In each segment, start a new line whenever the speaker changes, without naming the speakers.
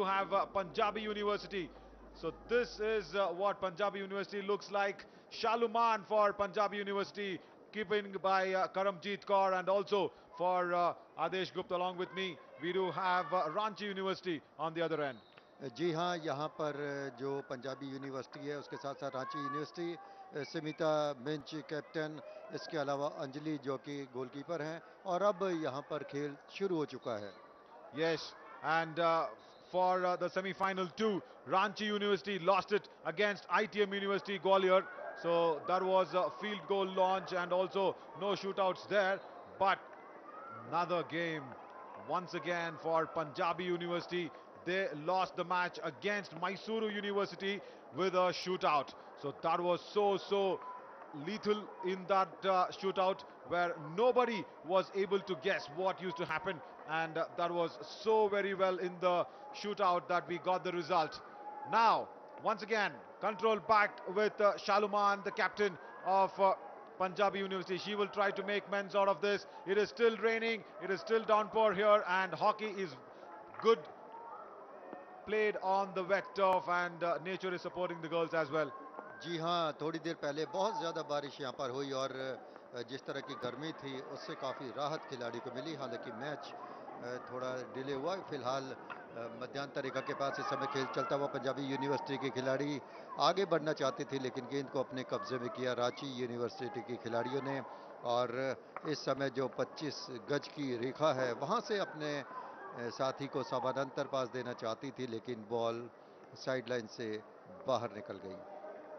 have Punjabi University. So this is what Punjabi University looks like. Shaluman for Punjabi University, keeping by Karamjeet Kaur, and also for Adesh Gupta along with me. We do have Ranchi University on the other end.
जी हाँ, यहाँ पर जो Punjabi university है उसके साथ साथ Ranchi university, Smita Minj captain, इसके अलावा अंजलि जो कि गोलकीपर हैं, और अब यहाँ पर खेल शुरू हो चुका है.
Yes, and for the semi-final two, Ranchi University lost it against ITM University Gwalior. So that was a field goal launch and also no shootouts there. But another game once again for Punjabi University. They lost the match against Mysuru University with a shootout. So that was so lethal in that shootout where nobody was able to guess what used to happen, and that was so very well in the shootout that we got the result. Now once again control back with Shaluman, the captain of Punjabi University. She will try to make men's out of this. It is still raining, it is still downpour here, and hockey is good played on the wet turf, and nature is supporting the girls as well.
जी हाँ, थोड़ी देर पहले बहुत ज़्यादा बारिश यहाँ पर हुई और जिस तरह की गर्मी थी उससे काफ़ी राहत खिलाड़ी को मिली. हालांकि मैच थोड़ा डिले हुआ. फिलहाल मध्यांतरिका के पास इस समय खेल चलता हुआ. पंजाबी यूनिवर्सिटी के खिलाड़ी आगे बढ़ना चाहते थे लेकिन गेंद को अपने कब्जे में किया रांची यूनिवर्सिटी के खिलाड़ियों ने, और इस समय जो 25 गज की रेखा है वहाँ से अपने साथी को समानांतर पास देना चाहती थी लेकिन बॉल साइड लाइन से बाहर निकल गई.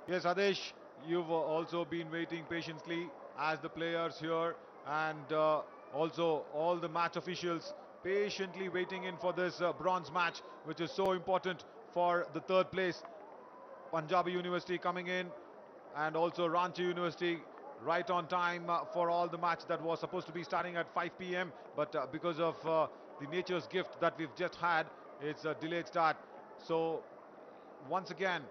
Yes, Adesh, you've also been waiting patiently as the players here, and also all the match officials patiently waiting in for this bronze match, which is so important for the third place. Punjabi University coming in, and also Ranchi University right on time for all the match that was supposed to be starting at 5 p.m. But because of the nature's gift that we've just had, it's a delayed start. So once again,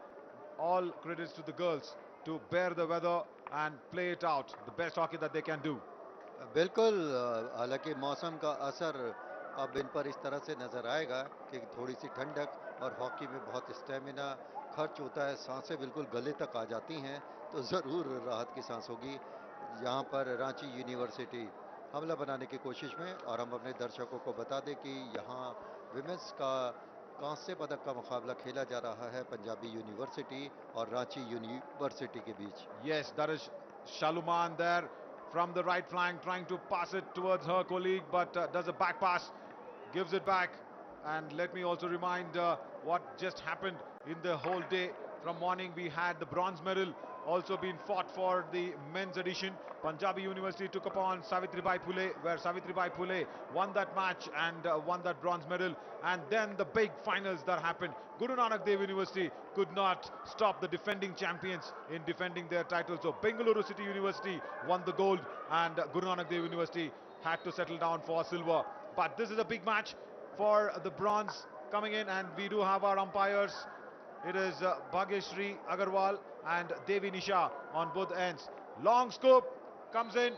all credits to the girls to bear the weather and play it out, the best hockey that they can do.
बिल्कुल. हालांकि मौसम का असर अब इन पर इस तरह से नज़र आएगा कि थोड़ी सी ठंडक और हॉकी में बहुत स्टेमिना खर्च होता है, सांसें बिल्कुल गले तक आ जाती हैं, तो ज़रूर राहत की सांस होगी. यहाँ पर रांची यूनिवर्सिटी हमला बनाने की कोशिश में, और हम अपने दर्शकों को बता दें कि यहाँ विमेंस का कांस्य पदक का मुकाबला खेला जा रहा है पंजाबी यूनिवर्सिटी और रांची यूनिवर्सिटी के बीच.
Yes, that is Shaluman there from the right flank trying to pass it towards her colleague, but does a back pass, gives it back. And let me also remind what just happened in the whole day. From morning we had the bronze medal also been fought for the men's edition. Punjabi University took upon Savitribai Phule, where Savitribai Phule won that match and won that bronze medal. And then the big finals that happened. Guru Nanak Dev University could not stop the defending champions in defending their title. So Bengaluru City University won the gold, and Guru Nanak Dev University had to settle down for silver. But this is a big match for the bronze coming in, and we do have our umpires. It is Bhagyashri Agarwal and Devi Nisha on both ends. Long scoop comes in,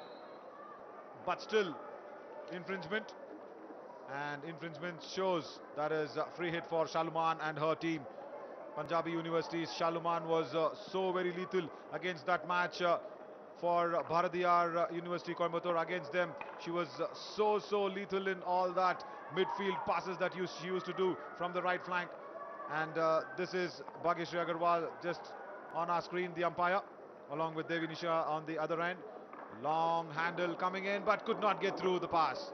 but still infringement. And infringement shows that is a free hit for Shaluman and her team. Punjabi University's Shaluman was so very lethal against that match for Bharatiyar University Coimbatore. Against them, she was so lethal in all that midfield passes that she used to do from the right flank. And this is Bhagyashri Agarwal just on our screen, the umpire, along with Devi Nisha on the other end. Long handle coming in, but could not get through the pass.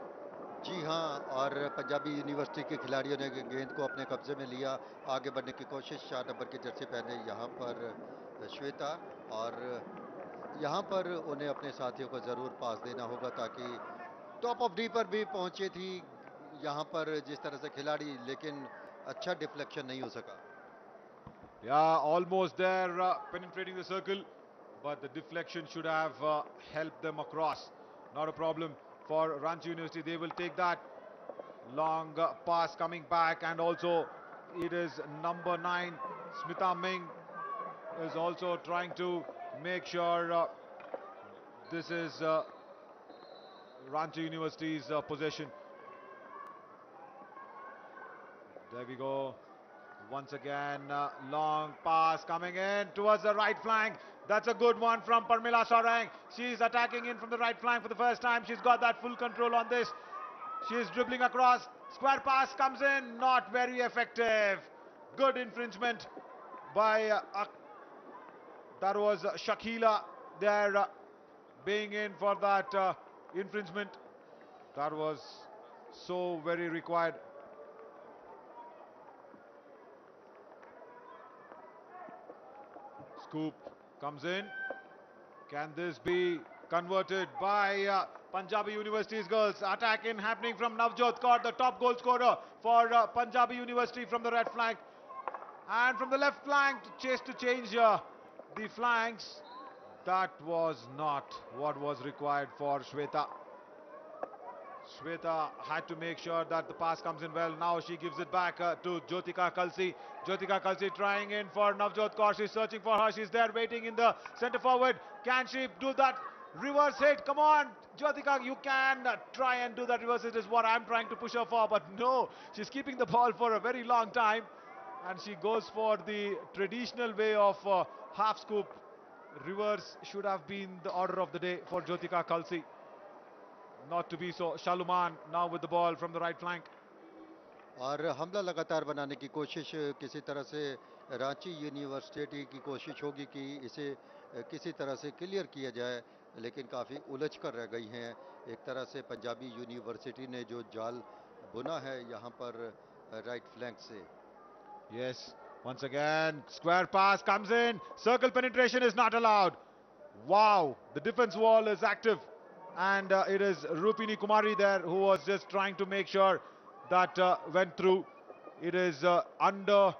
जी हाँ, और Punjabi university के खिलाड़ियों ने गेंद को अपने कब्जे में लिया, आगे बढ़ने की कोशिश. 4 नंबर की जर्सी पहने यहाँ पर श्वेता, और यहाँ पर उन्हें अपने साथियों को ज़रूर पास देना होगा ताकि टॉप ऑफ डी पर भी पहुँचे थी यहाँ पर जिस तरह से खिलाड़ी, लेकिन अच्छा डिफ्लेक्शन नहीं हो सका.
Yeah, almost there, penetrating the circle, but the deflection should have helped them across. Not a problem for Ranchi University. They will take that long pass coming back, and also it is number 9, Smita Ming, is also trying to make sure this is Ranchi University's possession. There we go. Once again, long pass coming in towards the right flank. That's a good one from Parmila Sarang. She's attacking in from the right flank for the first time. She's got that full control on this. She's dribbling across. Square pass comes in. Not very effective. Good infringement by that was Shakila there being in for that infringement. That was so very required. Scoop comes in. Can this be converted by Punjabi University's girls? Attack in happening from Navjot Kaur, the top goal scorer for Punjabi University from the red flank. And from the left flank to change the flanks. That was not what was required for Shweta. Shweta had to make sure that the pass comes in well. Now she gives it back to Jyotika Kalsi. Jyotika Kalsi trying in for Navjot Kaur. She's searching for her. She's there waiting in the centre forward. Can she do that reverse hit? Come on, Jyotika, you can try and do that reverse hit is what I'm trying to push her for. But no, she's keeping the ball for a very long time. And she goes for the traditional way of half scoop. Reverse should have been the order of the day for Jyotika Kalsi. Not to be so. Shaluman now with the ball from the right flank.
और हमला लगातार बनाने की कोशिश किसी तरह से Ranchi university की कोशिश होगी कि इसे किसी तरह से क्लियर किया जाए, लेकिन काफ़ी उलझ कर रह गई हैं। एक तरह से पंजाबी यूनिवर्सिटी ने जो जाल बुना है यहाँ पर राइट फ्लैंक से।
Yes, once again, square pass comes in. Circle penetration is not allowed. Wow, the defense wall is active. And it is Rupini Kumari there who was just trying to make sure that went through. It is under,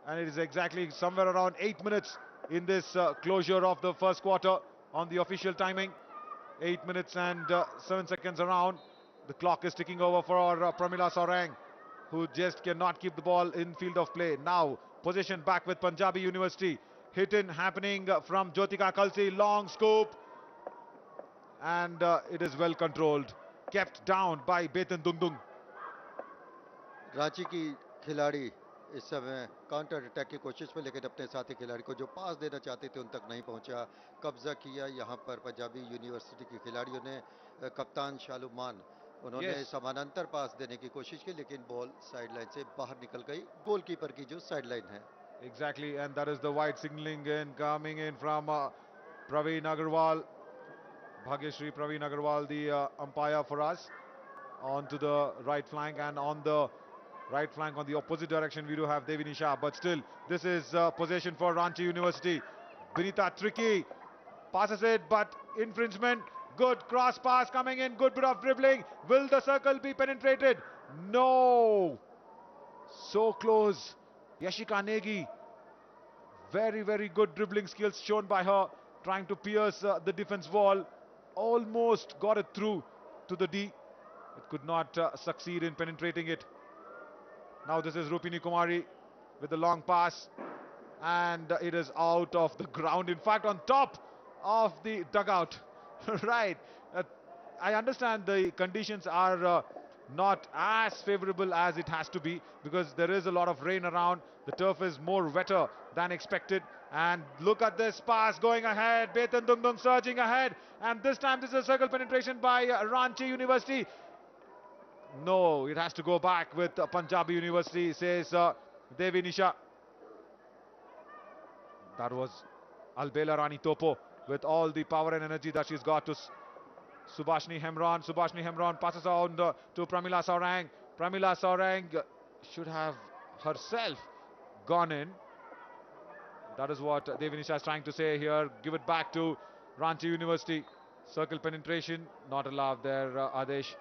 and it is exactly somewhere around 8 minutes in this closure of the first quarter on the official timing. 8 minutes and 7 seconds around. The clock is ticking over for Pramila Sarang, who just cannot keep the ball in field of play. Now, possession back with Punjabi University. Hit in happening from Jyotika Kalsi. Long scoop. And it is well controlled. Kept down by Betan Dungdung.
Ranchi की खिलाड़ी इस समय counter attack की कोशिश में, लेकिन अपने साथी खिलाड़ी को जो पास देना चाहते थे उन तक नहीं पहुंचा। कब्जा किया यहाँ पर पंजाबी यूनिवर्सिटी की खिलाड़ियों ने। कप्तान शालुमान, उन्होंने समानांतर पास देने की कोशिश की, लेकिन बॉल साइडलाइन से बाहर निकल गई, गोलकीपर की जो साइडलाइन है।
Exactly, and that is the wide signaling in coming in from Praveen Agarwal. Bhagyashri Praveen Agarwal, the umpire for us, on to the right flank, and on the right flank on the opposite direction we do have Devi Nisha, but still this is possession for Ranchi University. Binita tricky, passes it, but infringement. Good cross pass coming in, good bit of dribbling. Will the circle be penetrated? No! So close. Yashika Negi, very, very good dribbling skills shown by her, trying to pierce the defense wall. Almost got it through to the D. It could not succeed in penetrating it. Now this is Rupini Kumari with the long pass, and it is out of the ground. In fact, on top of the dugout. Right. I understand the conditions are not as favorable as it has to be, because there is a lot of rain around. The turf is more wetter than expected. And look at this pass going ahead. Betan Dungdung surging ahead. And this time this is a circle penetration by Ranchi University. No, it has to go back with Punjabi University, says Devi Nisha. That was Albela Rani Topo with all the power and energy that she's got to Subhashni Hemron. Subhashni Hemron passes on to Pramila Saurang. Pramila Saurang should have herself gone in. That is what Devi Nisha is trying to say here. Give it back to Ranchi University. Circle penetration not allowed there, Adesh.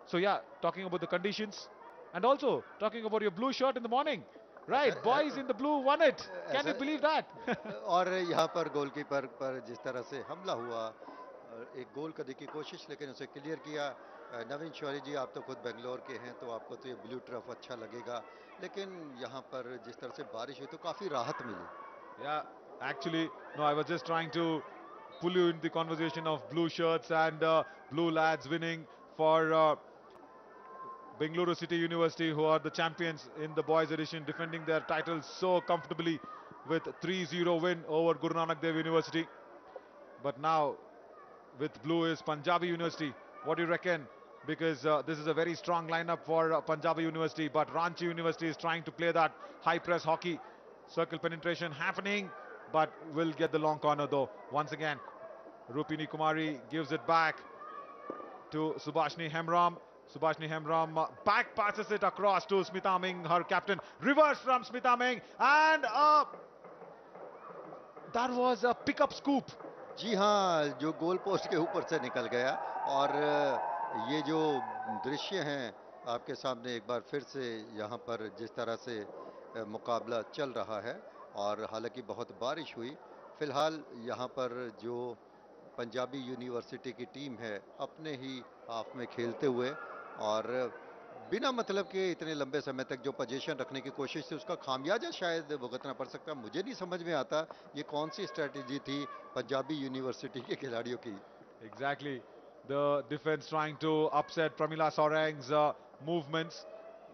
So yeah, talking about the conditions and also talking about your blue shirt in the morning. Right, boys in the blue won it. Can you believe that?
और यहाँ पर goalkeeper पर जिस तरह से हमला हुआ, एक गोल करने की कोशिश, लेकिन उसे क्लियर किया। नवीन शौरी जी, आप तो खुद बेंगलोर के हैं, तो आपको तो ये ब्लू टर्फ अच्छा लगेगा, लेकिन यहाँ पर जिस तरह से बारिश हुई तो काफ़ी राहत मिली।
Yeah, actually, no, I was just trying to pull you in the conversation of blue shirts and blue lads winning for Bengaluru City University, who are the champions in the boys edition, defending their titles so comfortably with 3-0 win over Guru Nanak Dev University. But now with blue is Punjabi University. What do you reckon? Because this is a very strong lineup for Punjabi University, but Ranchi University is trying to play that high press hockey. Circle penetration happening, but will get the long corner though. Once again, Rupini Kumari gives it back to Subhashni Hemram. Subhashni Hemram back passes it across to Smita Ming, her captain. Reverse from Smita Ming, and that was a pickup scoop.
जी हाँ, जो goal post के ऊपर से निकल गया और ये जो दृश्य हैं आपके सामने एक बार फिर से यहाँ पर जिस तरह से मुकाबला चल रहा है और हालांकि बहुत बारिश हुई, फिलहाल यहाँ पर जो पंजाबी यूनिवर्सिटी की टीम है अपने ही हाफ में खेलते हुए और बिना मतलब के इतने लंबे समय तक जो पोजीशन रखने की कोशिश थी उसका खामियाजा शायद भुगतना पड़ सकता। मुझे नहीं समझ में आता ये कौन सी स्ट्रेटजी थी पंजाबी यूनिवर्सिटी के खिलाड़ियों की।
Exactly. The defense trying to upset Pramila Sorang's movements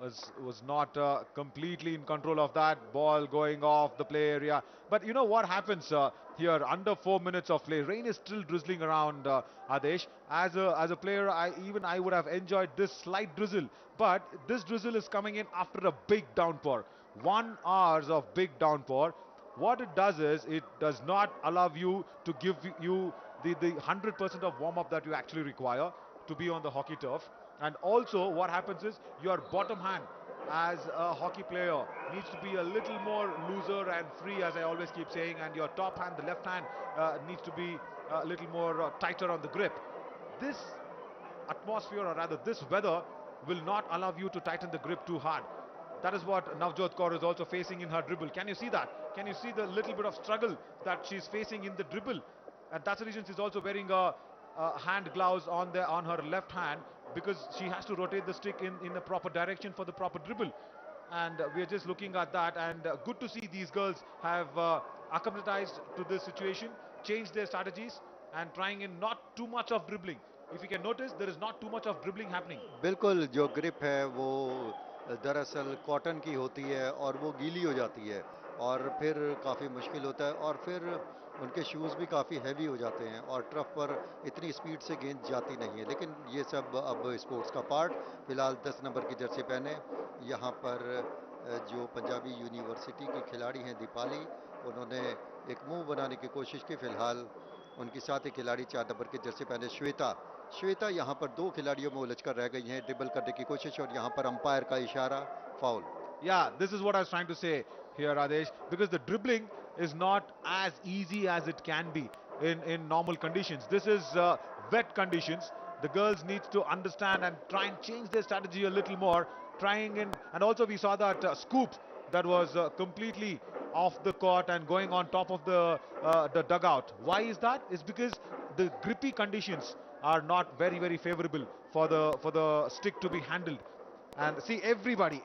was not completely in control of that. Ball going off the play area. But you know what happens here? Under 4 minutes of play, rain is still drizzling around. Adesh, as a player, I would have enjoyed this slight drizzle. But this drizzle is coming in after a big downpour. 1 hour of big downpour. What it does is it does not allow you to give you the 100% of warm-up that you actually require to be on the hockey turf. And also what happens is your bottom hand as a hockey player needs to be a little more looser and free, as I always keep saying, and your top hand, the left hand, needs to be a little more tighter on the grip. This atmosphere, or rather this weather, will not allow you to tighten the grip too hard. That is what Navjot Kaur is also facing in her dribble. Can you see that? Can you see the little bit of struggle that she's facing in the dribble? And that's the reason she's also wearing a hand gloves on her left hand, because she has to rotate the stick in the proper direction for the proper dribble. And we are just looking at that, and good to see these girls have acclimatized to this situation, changed their strategies, and trying in not too much of dribbling. If you can notice, there is not too much of dribbling happening.
बिल्कुल, जो grip है वो दरअसल cotton की होती है और वो गीली हो जाती है और फिर काफ़ी मुश्किल होता है और फिर उनके शूज़ भी काफ़ी हैवी हो जाते हैं और ट्रफ पर इतनी स्पीड से गेंद जाती नहीं है। लेकिन ये सब अब स्पोर्ट्स का पार्ट। फिलहाल 10 नंबर की जर्सी पहने यहाँ पर जो पंजाबी यूनिवर्सिटी की खिलाड़ी हैं दीपाली, उन्होंने एक मुंह बनाने की कोशिश की। फिलहाल उनकी साथी खिलाड़ी 4 नंबर की जर्सी पहने श्वेता यहाँ पर 2 खिलाड़ियों में उलझ कर रह गई हैं, ड्रिबल करने की कोशिश और यहाँ पर अंपायर का इशारा, foul.
Yeah, this is what I was trying to say here, Adesh, because the dribbling is not as easy as it can be in normal conditions. This is wet conditions. The girls need to understand and try and change their strategy a little more, trying in, and also we saw that scoop that was completely off the court and going on top of the dugout. Why is that? It's because the grippy conditions are not very favorable for the stick to be handled. And see, everybody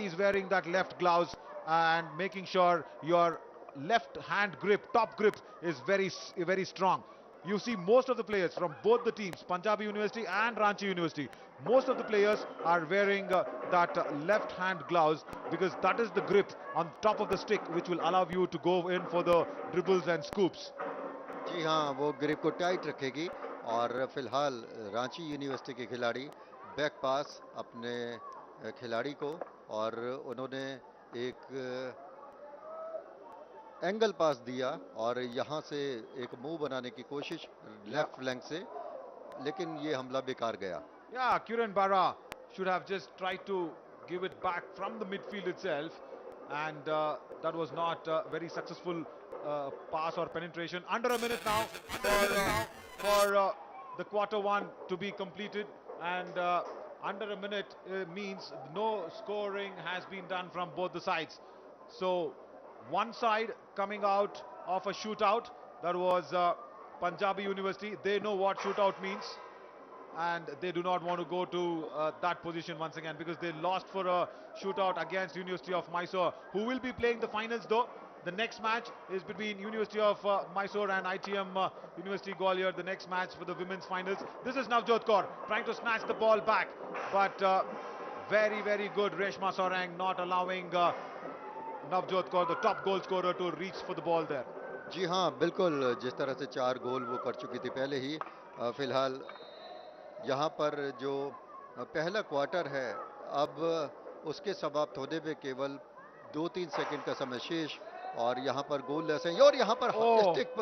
is wearing that left gloves and making sure your left hand grip, top grip, is very strong. You see most of the players from both the teams, Punjabi University and Ranchi University, most of the players are wearing that left hand gloves, because that is the grip on top of the stick which will allow you to go in for the dribbles and scoops.
जी हाँ, वो grip को tight रखेगी और फिलहाल Ranchi university के खिलाड़ी back पास अपने खिलाड़ी को और उन्होंने एक एंगल पास दिया और यहाँ से एक मूव बनाने की कोशिश लेफ्ट फ्लैंक से, लेकिन ये हमला बेकार गया।
Yeah, Kiran Bara should have just tried to give it back from the midfield itself, and that was not very successful pass or penetration. Under a minute now for the quarter one to be completed, and under a minute means no scoring has been done from both the sides. So one side coming out of a shootout, that was Punjabi University. They know what shootout means, and they do not want to go to that position once again, because they lost for a shootout against University of Mysore, who will be playing the finals though. The next match is between University of Mysore and ITM University Gwalior, the next match for the women's finals. This is Navjot Kaur trying to snatch the ball back, but Very, very good. Reshma Sarang not allowing Navjot Kaur, the top goal scorer, to reach for the ball there.
जी हाँ, बिल्कुल, जिस तरह से 4 गोल वो कर चुकी थी पहले ही। फिलहाल यहाँ पर जो पहला क्वार्टर है, अब उसके समाप्त होने में केवल 2-3 सेकंड का समय शेष, और यहाँ पर गोल लेस है, और यहाँ पर
Oh,
स्टिक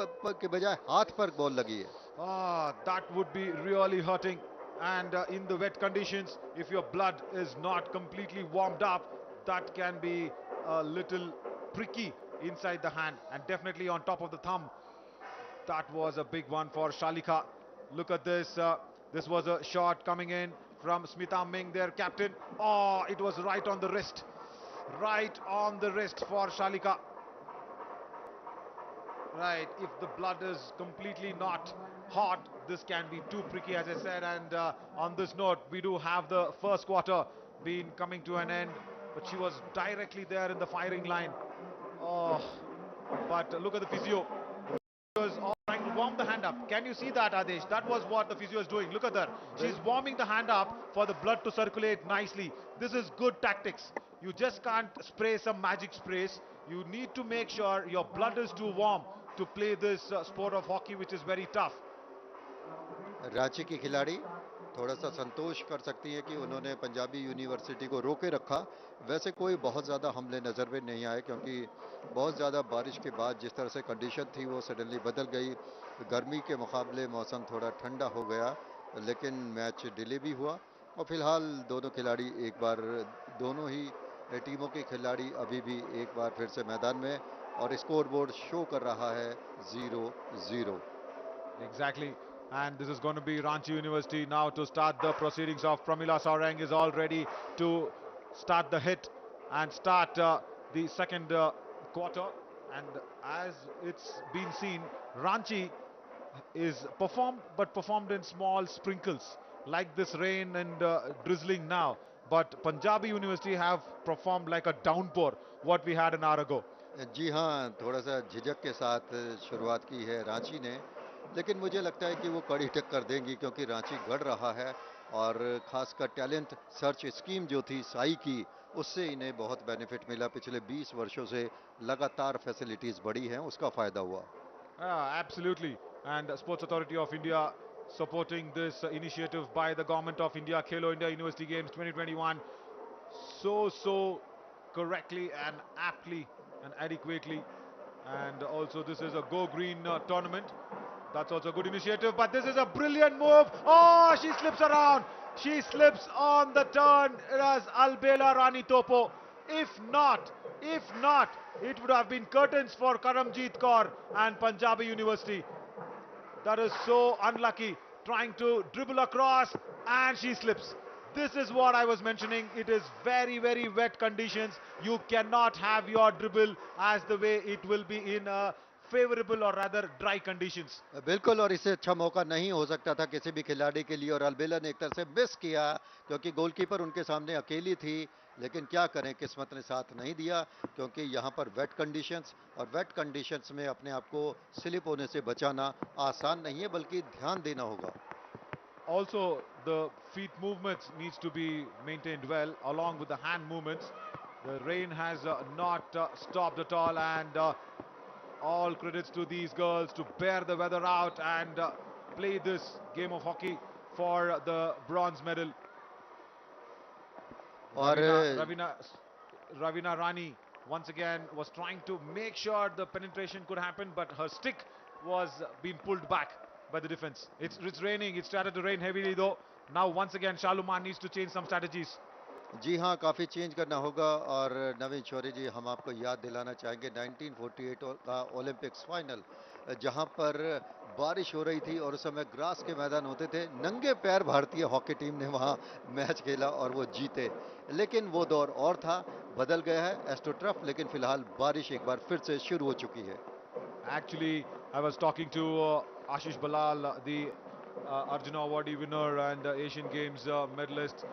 के बजाय हाथ पर बॉल लगी है।
that would be really hurting. And in the wet conditions, if your blood is not completely warmed up, that can be a little pricky inside the hand and definitely on top of the thumb. That was a big one for Shalika. Look at this. This was a shot coming in from Smita Ming, their captain. Oh, it was right on the wrist. Right on the wrist for Shalika. Right, if the blood is completely not hot, this can be too pricky, as I said. And on this note, we do have the first quarter been coming to an end, but she was directly there in the firing line. Oh, but look at the physio. Was all trying to warm the hand up. Can you see that, Adesh? That was what the physio is doing. Look at that. She's warming the hand up for the blood to circulate nicely. This is good tactics. You just can't spray some magic sprays. You need to make sure your blood is too warm to play this sport of hockey, which is very tough.
Ranchi की खिलाड़ी थोड़ा सा संतोष कर सकती हैं कि उन्होंने Punjabi university को रोके रखा। वैसे कोई बहुत ज़्यादा हमले नज़र में नहीं आए, क्योंकि बहुत ज़्यादा बारिश के बाद जिस तरह से कंडीशन थी वो सडनली बदल गई। गर्मी के मुकाबले मौसम थोड़ा ठंडा हो गया, लेकिन मैच डिले भी हुआ। और फिलहाल दोनों खिलाड़ी एक बार, दोनों ही टीमों के खिलाड़ी अभी भी एक बार फिर से मैदान में, और स्कोर बोर्ड शो कर रहा है 0-0।
Exactly. And this is going to be Ranchi University now to start the proceedings of Pramila Saurang is all ready to start the hit and start the second quarter. And as it's been seen, Ranchi is performed, but performed in small sprinkles like this rain and drizzling now. But Punjabi University have performed like a downpour, what we had an hour ago.
जी हाँ, थोड़ा सा झिझक के साथ शुरुआत की है रांची ने, लेकिन मुझे लगता है कि वो कड़ी टक्कर देंगी, क्योंकि रांची गढ़ रहा है, और खासकर टैलेंट सर्च स्कीम जो थी साई की, उससे इन्हें बहुत बेनिफिट मिला। पिछले 20 वर्षों से लगातार फैसिलिटीज़ बढ़ी हैं, उसका फ़ायदा हुआ।
Absolutely. And Sports Authority of India supporting this initiative by the Government of India, Khelo India University Games 2021, so correctly and aptly and adequately. And also this is a Go Green tournament. That's also a good initiative, but this is a brilliant move. Oh, she slips around. She slips on the turn as Albela Rani Topo. If not, it would have been curtains for Karamjeet Kaur and Punjabi University. That is so unlucky. Trying to dribble across and she slips. This is what I was mentioning. It is very wet conditions. You cannot have your dribble as the way it will be in favorable or rather dry conditions.
बिल्कुल, और इससे अच्छा मौका नहीं हो सकता था किसी भी खिलाड़ी के लिए, और अल्बेला ने एक तरह से मिस किया, क्योंकि गोलकीपर उनके सामने अकेली थी। लेकिन क्या करें, किस्मत ने साथ नहीं दिया, क्योंकि यहाँ पर वेट कंडीशंस, और वेट कंडीशंस में अपने आप को स्लिप होने से बचाना आसान नहीं है, बल्कि ध्यान देना होगा।
Also, the feet movements needs to be maintained well along with the hand movements. The rain has not stopped at all, and all credits to these girls to bear the weather out and play this game of hockey for the bronze medal.
और
Ravina Rani once again was trying to make sure the penetration could happen, but her stick was being pulled back by the defense. It's raining. It started to rain heavily though. Now once again Shaluman needs to change some strategies.
जी हाँ, काफ़ी change करना होगा। और नवीन शौरी जी, हम आपको याद दिलाना चाहेंगे 1948 का ओलंपिक्स फाइनल, जहाँ पर बारिश हो रही थी और उस समय ग्रास के मैदान होते थे। नंगे पैर भारतीय हॉकी टीम ने वहाँ मैच खेला और वो जीते, लेकिन वो दौर और था, बदल गया है एस्ट्रोटर्फ। लेकिन फिलहाल बारिश एक बार फिर से शुरू हो चुकी है।
Actually, I was talking to Ashish Balal, the Arjuna Awardee winner and Asian Games medalist,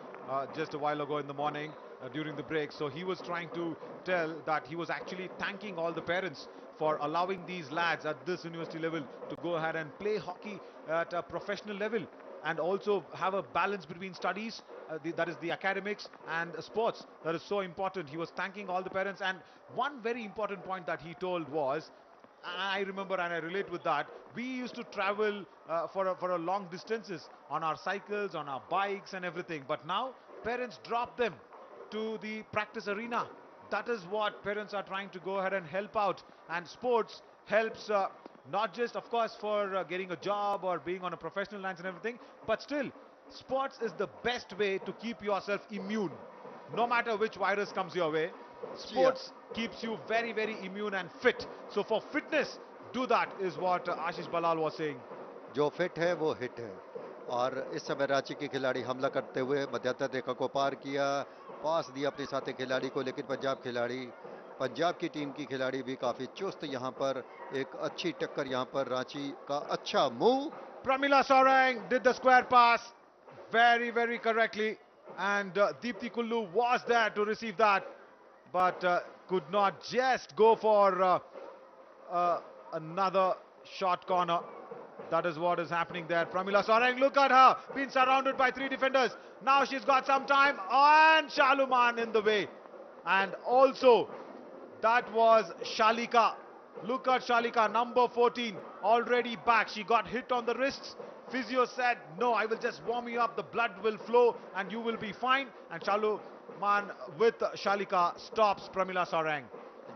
just a while ago in the morning during the break. So he was trying to tell that he was actually thanking all the parents for allowing these lads at this university level to go ahead and play hockey at a professional level and also have a balance between studies that is the academics and sports. That is so important. He was thanking all the parents, and one very important point that he told was, I remember and I relate with that. We used to travel for a long distances on our cycles, on our bikes and everything. But now parents drop them to the practice arena. That is what parents are trying to go ahead and help out. And sports helps not just, of course, for getting a job or being on a professional lines and everything, but still, sports is the best way to keep yourself immune. No matter which virus comes your way,
जी हाँ,
sports keeps you very, very immune and fit. So for fitness, do that is what Ashish Balal was saying.
जो fit है वो hit है। और इस समय रांची के खिलाड़ी हमला करते हुए मध्यांतर रेखा को पार किया, पास दिया अपने साथी खिलाड़ी को, लेकिन पंजाब की टीम की खिलाड़ी भी काफ़ी चुस्त। यहाँ पर एक अच्छी टक्कर, यहाँ पर रांची का अच्छा move.
Pramila Saurang did the square pass very, very correctly. And Deepthi Kullu was there to receive that, but could not just go for another short corner. That is what is happening there. Pramila Saurang, look at her, being surrounded by three defenders. Now she's got some time, and Shaluman in the way. And also, that was Shalika. Look at Shalika, number 14, already back. She got hit on the wrists. Physio said, no, I will just warm you up. The blood will flow and you will be fine. And Shaluman with Shalika stops Pramila Saurang.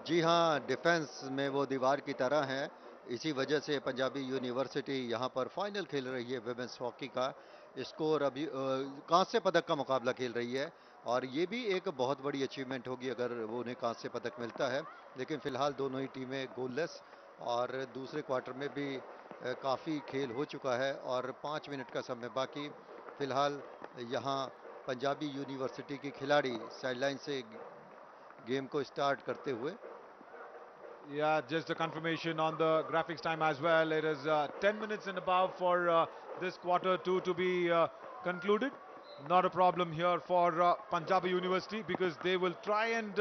जी हाँ, defence में वो दीवार की तरह हैं। इसी वजह से पंजाबी यूनिवर्सिटी यहाँ पर फाइनल खेल रही है विमेंस हॉकी का। स्कोर अभी कांस्य पदक का मुकाबला खेल रही है, और ये भी एक बहुत बड़ी अचीवमेंट होगी अगर वो उन्हें कांस्य पदक मिलता है। लेकिन फिलहाल दोनों ही टीमें गोललेस, और दूसरे क्वार्टर में भी काफ़ी खेल हो चुका है और 5 मिनट का समय बाकी। फिलहाल यहाँ पंजाबी यूनिवर्सिटी के खिलाड़ी साइडलाइन से गेम को स्टार्ट करते हुए।
Yeah, just a confirmation on the graphics time as well. It is 10 minutes and above for this quarter two to be concluded. Not a problem here for Punjabi University, because they will try and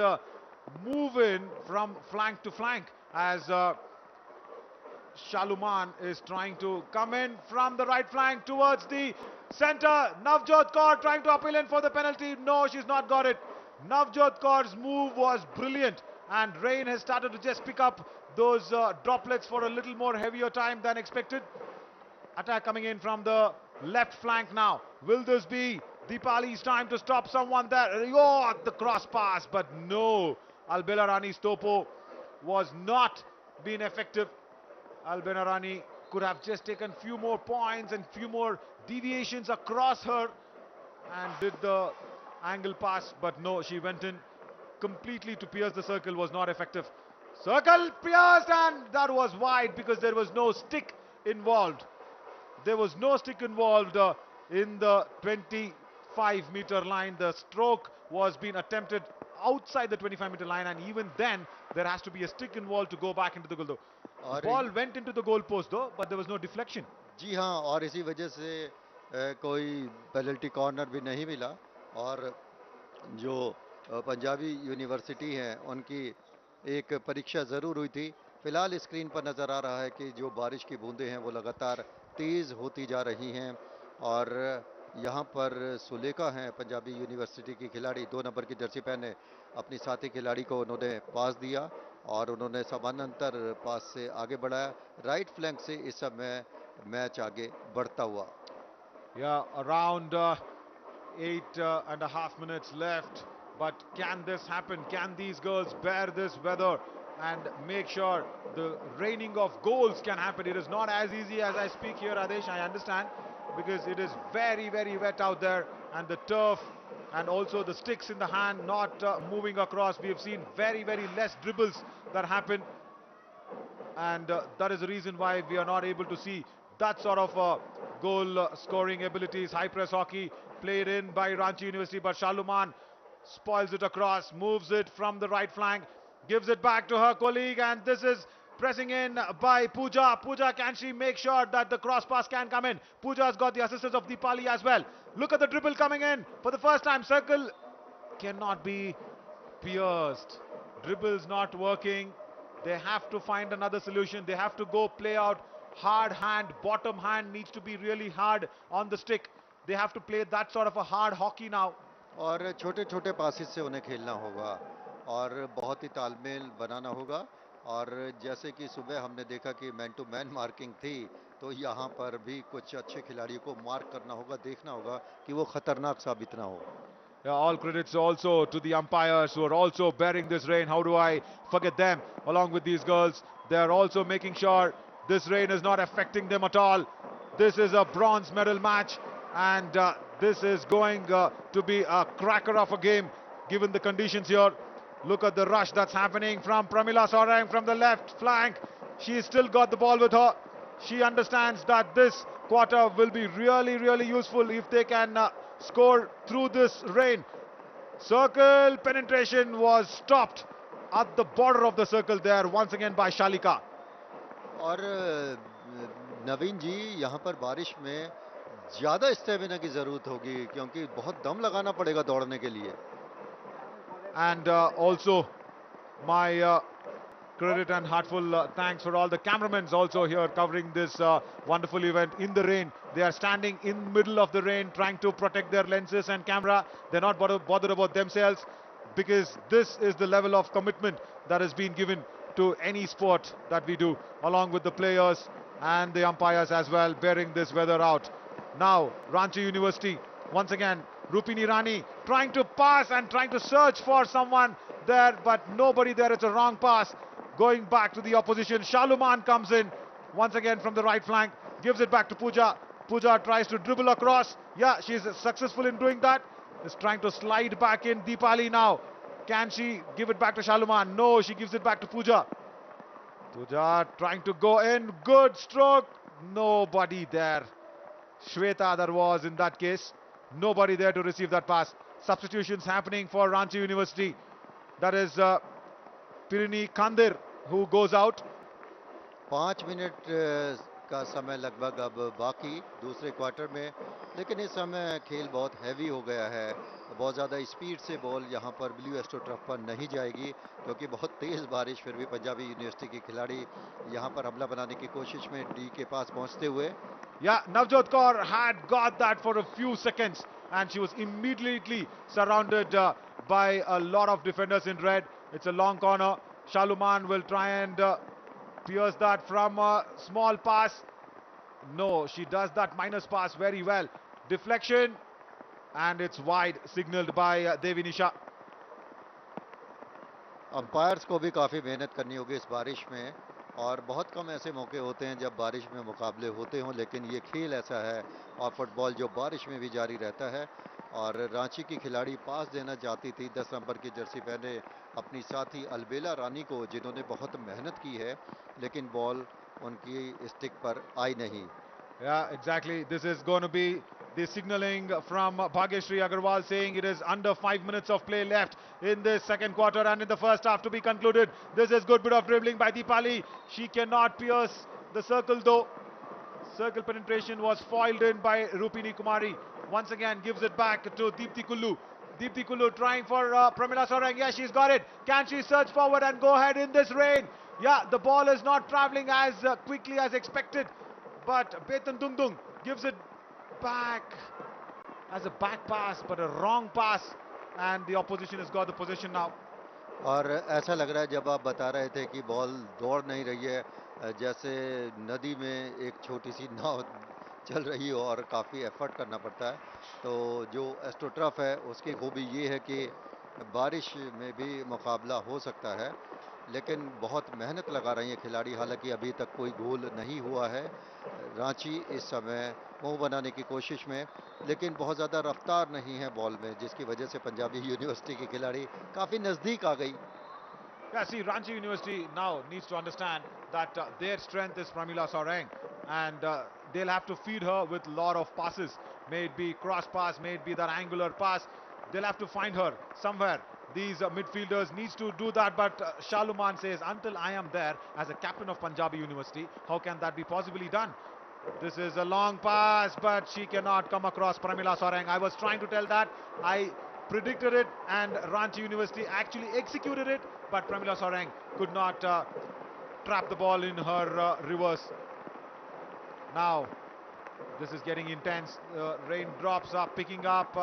move in from flank to flank as Shaluman is trying to come in from the right flank towards the center. Navjot Kaur trying to appeal in for the penalty. No, she's not got it. Navjot Kaur's move was brilliant, and rain has started to just pick up those droplets for a little more heavier time than expected. Attack coming in from the left flank now. Will this be Deepali's time to stop someone there? Oh, the cross pass, but no. Albela Rani's topo was not being effective. Albela Rani could have just taken few more points and few more deviations across her and did the angle pass, but no, she went in completely to pierce the circle, was not effective. Circle pierced, and that was wide because there was no stick involved. There was no stick involved in the 25-meter line. The stroke was being attempted outside the 25-meter line, and even then there has to be a stick involved to go back into the goal though. The ball went into the goal post though, but there was no deflection.
जी हाँ, और इसी वजह से कोई penalty corner भी नहीं मिला, और जो पंजाबी यूनिवर्सिटी हैं उनकी एक परीक्षा ज़रूर हुई थी। फिलहाल स्क्रीन पर नज़र आ रहा है कि जो बारिश की बूंदें हैं वो लगातार तेज़ होती जा रही हैं, और यहाँ पर सुलेखा हैं पंजाबी यूनिवर्सिटी की खिलाड़ी, 2 नंबर की जर्सी पहने अपनी साथी खिलाड़ी को उन्होंने पास दिया और उन्होंने समानांतर पास से आगे बढ़ाया। राइट फ्लैंक से इस समय मैच आगे बढ़ता हुआ।
Yeah, around 8.5 minutes left. But can this happen? Can these girls bear this weather and make sure the raining of goals can happen? It is not as easy as I speak here, Adesh, I understand, because it is very, very wet out there, and the turf and also the sticks in the hand not moving across. We have seen very, very less dribbles that happen, and that is the reason why we are not able to see that sort of goal scoring abilities. High press hockey played in by Ranchi University, but Shaluman spoils it across, moves it from the right flank, gives it back to her colleague, and this is pressing in by Pooja. Pooja, can she make sure that the cross pass can come in? Pooja has got the assistance of Deepali as well. Look at the dribble coming in for the first time. Circle cannot be pierced. Dribble's not working. They have to find another solution. They have to go play out hard hand. Bottom hand needs to be really hard on the stick. They have to play that sort of a hard hockey now.
और छोटे छोटे passes से उन्हें खेलना होगा और बहुत ही तालमेल बनाना होगा। और जैसे कि सुबह हमने देखा कि मैन टू मैन मार्किंग थी, तो यहाँ पर भी कुछ अच्छे खिलाड़ियों को मार्क करना होगा, देखना होगा कि वो खतरनाक साबित ना हो।
Yeah, all credits also to the umpires who are also bearing this rain. How do I forget them along with these girls? They are also making sure this rain is not affecting them at all. This is a bronze medal match, and this is going to be a cracker of a game given the conditions here. Look at the rush that's happening from Pramila Saurang from the left flank. She's still got the ball with her. She understands that this quarter will be really, really useful if they can score through this rain. Circle penetration was stopped at the border of the circle there once again by Shalika.
और नवीन जी, यहाँ पर बारिश में ज़्यादा stamina की ज़रूरत होगी, क्योंकि बहुत दम लगाना पड़ेगा दौड़ने के लिए।
And also my credit and heartful thanks for all the cameramen also here covering this wonderful event in the rain. They are standing in middle of the rain trying to protect their lenses and camera. They're not bothered about themselves, because this is the level of commitment that has been given to any sport that we do, along with the players and the umpires as well, bearing this weather out. Now Ranchi University once again, Rupini Rani trying to pass and trying to search for someone there, but nobody there. It's a wrong pass. Going back to the opposition, Shaluman comes in once again from the right flank, gives it back to Pooja. Pooja tries to dribble across. Yeah, she's successful in doing that. Is trying to slide back in. Deepali now. Can she give it back to Shaluman? No, she gives it back to Pooja. Pooja trying to go in. Good stroke. Nobody there. Shweta there was in that case. Nobody there to receive that pass. Substitutions happening for Ranchi University. That is Pirini Kandir who goes out.
5 minute का समय लगभग अब बाकी दूसरे quarter में, लेकिन इस समय खेल बहुत हैवी हो गया है। बहुत ज़्यादा स्पीड से बॉल यहाँ पर ब्लू एस्ट्रोटर्फ पर नहीं जाएगी, क्योंकि बहुत तेज़ बारिश। फिर भी पंजाबी यूनिवर्सिटी के खिलाड़ी यहाँ पर हमला बनाने की कोशिश में डी के पास पहुँचते हुए।
Yeah, Navjot Kaur had got that for a few seconds, and she was immediately surrounded by a lot of defenders in red. It's a long corner. Shaluman will try and pierce that from a small pass. No, she does that minus pass very well. Deflection, and it's wide, signaled by Devi Nisha.
Umpires को भी काफ़ी मेहनत करनी होगी इस बारिश में, और बहुत कम ऐसे मौके होते हैं जब बारिश में मुकाबले होते हों, लेकिन ये खेल ऐसा है और फुटबॉल जो बारिश में भी जारी रहता है। और रांची की खिलाड़ी पास देना चाहती थी 10 नंबर की जर्सी पहने अपनी साथी अलबेला रानी को, जिन्होंने बहुत मेहनत की है, लेकिन बॉल उनकी स्टिक पर आई नहीं।
Yeah, exactly. This is going to be the signaling from Bhagyashree Agarwal, saying it is under 5 minutes of play left in this second quarter and in the first half to be concluded. This is good bit of dribbling by Deepali. She cannot pierce the circle though. Circle penetration was foiled in by Rupini Kumari. Once again gives it back to Deepti Kullu. Deepti Kullu trying for Pramila Saurang. Yeah, she's got it. Can she surge forward and go ahead in this rain? Yeah, the ball is not traveling as quickly as expected. But Betan Dungdung gives it back as a back pass, but a wrong pass, and the opposition has got the possession now.
और ऐसा लग रहा है, जब आप बता रहे थे कि बॉल दौड़ नहीं रही है, जैसे नदी में एक छोटी सी नाव चल रही हो और काफ़ी एफर्ट करना पड़ता है। तो जो एस्ट्रोटर्फ है उसकी खूबी ये है कि बारिश में भी मुकाबला हो सकता है, लेकिन बहुत मेहनत लगा रही हैं खिलाड़ी। हालांकि अभी तक कोई गोल नहीं हुआ है। रांची इस समय मुंह बनाने की कोशिश में, लेकिन बहुत ज़्यादा रफ्तार नहीं है बॉल में, जिसकी वजह से पंजाबी यूनिवर्सिटी की खिलाड़ी काफ़ी नज़दीक आ गई।
Yeah, see, Ranchi University now needs to understand that their strength is Pramila Saurang, and they'll have to feed her with a lot of passes. May it be cross pass, may it be that angular pass. They'll have to find her somewhere. These midfielders needs to do that, but Shaluman says, until I am there as a captain of Punjabi University, how can that be possibly done? This is a long pass, but she cannot come across Pramila Saurang. I was trying to tell that. I predicted it, and Ranchi University actually executed it, but Pramila Saurang could not trap the ball in her reverse. Now, This is getting intense. Raindrops are picking up,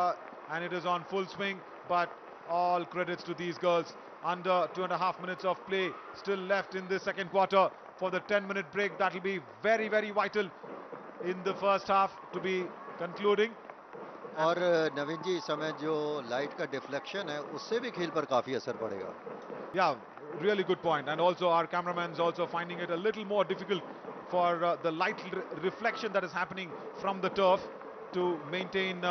and it is on full swing. But all credits to these girls. Under 2.5 minutes of play still left in the second quarter for the 10-minute break. That will be very, very vital in the first half to be concluding. And
और नवीन जी, इस समय जो light का deflection है उससे भी खेल पर काफी असर पड़ेगा.
yeah, really good point. And also our cameraman's also finding it a little more difficult for the light reflection that is happening from the turf to maintain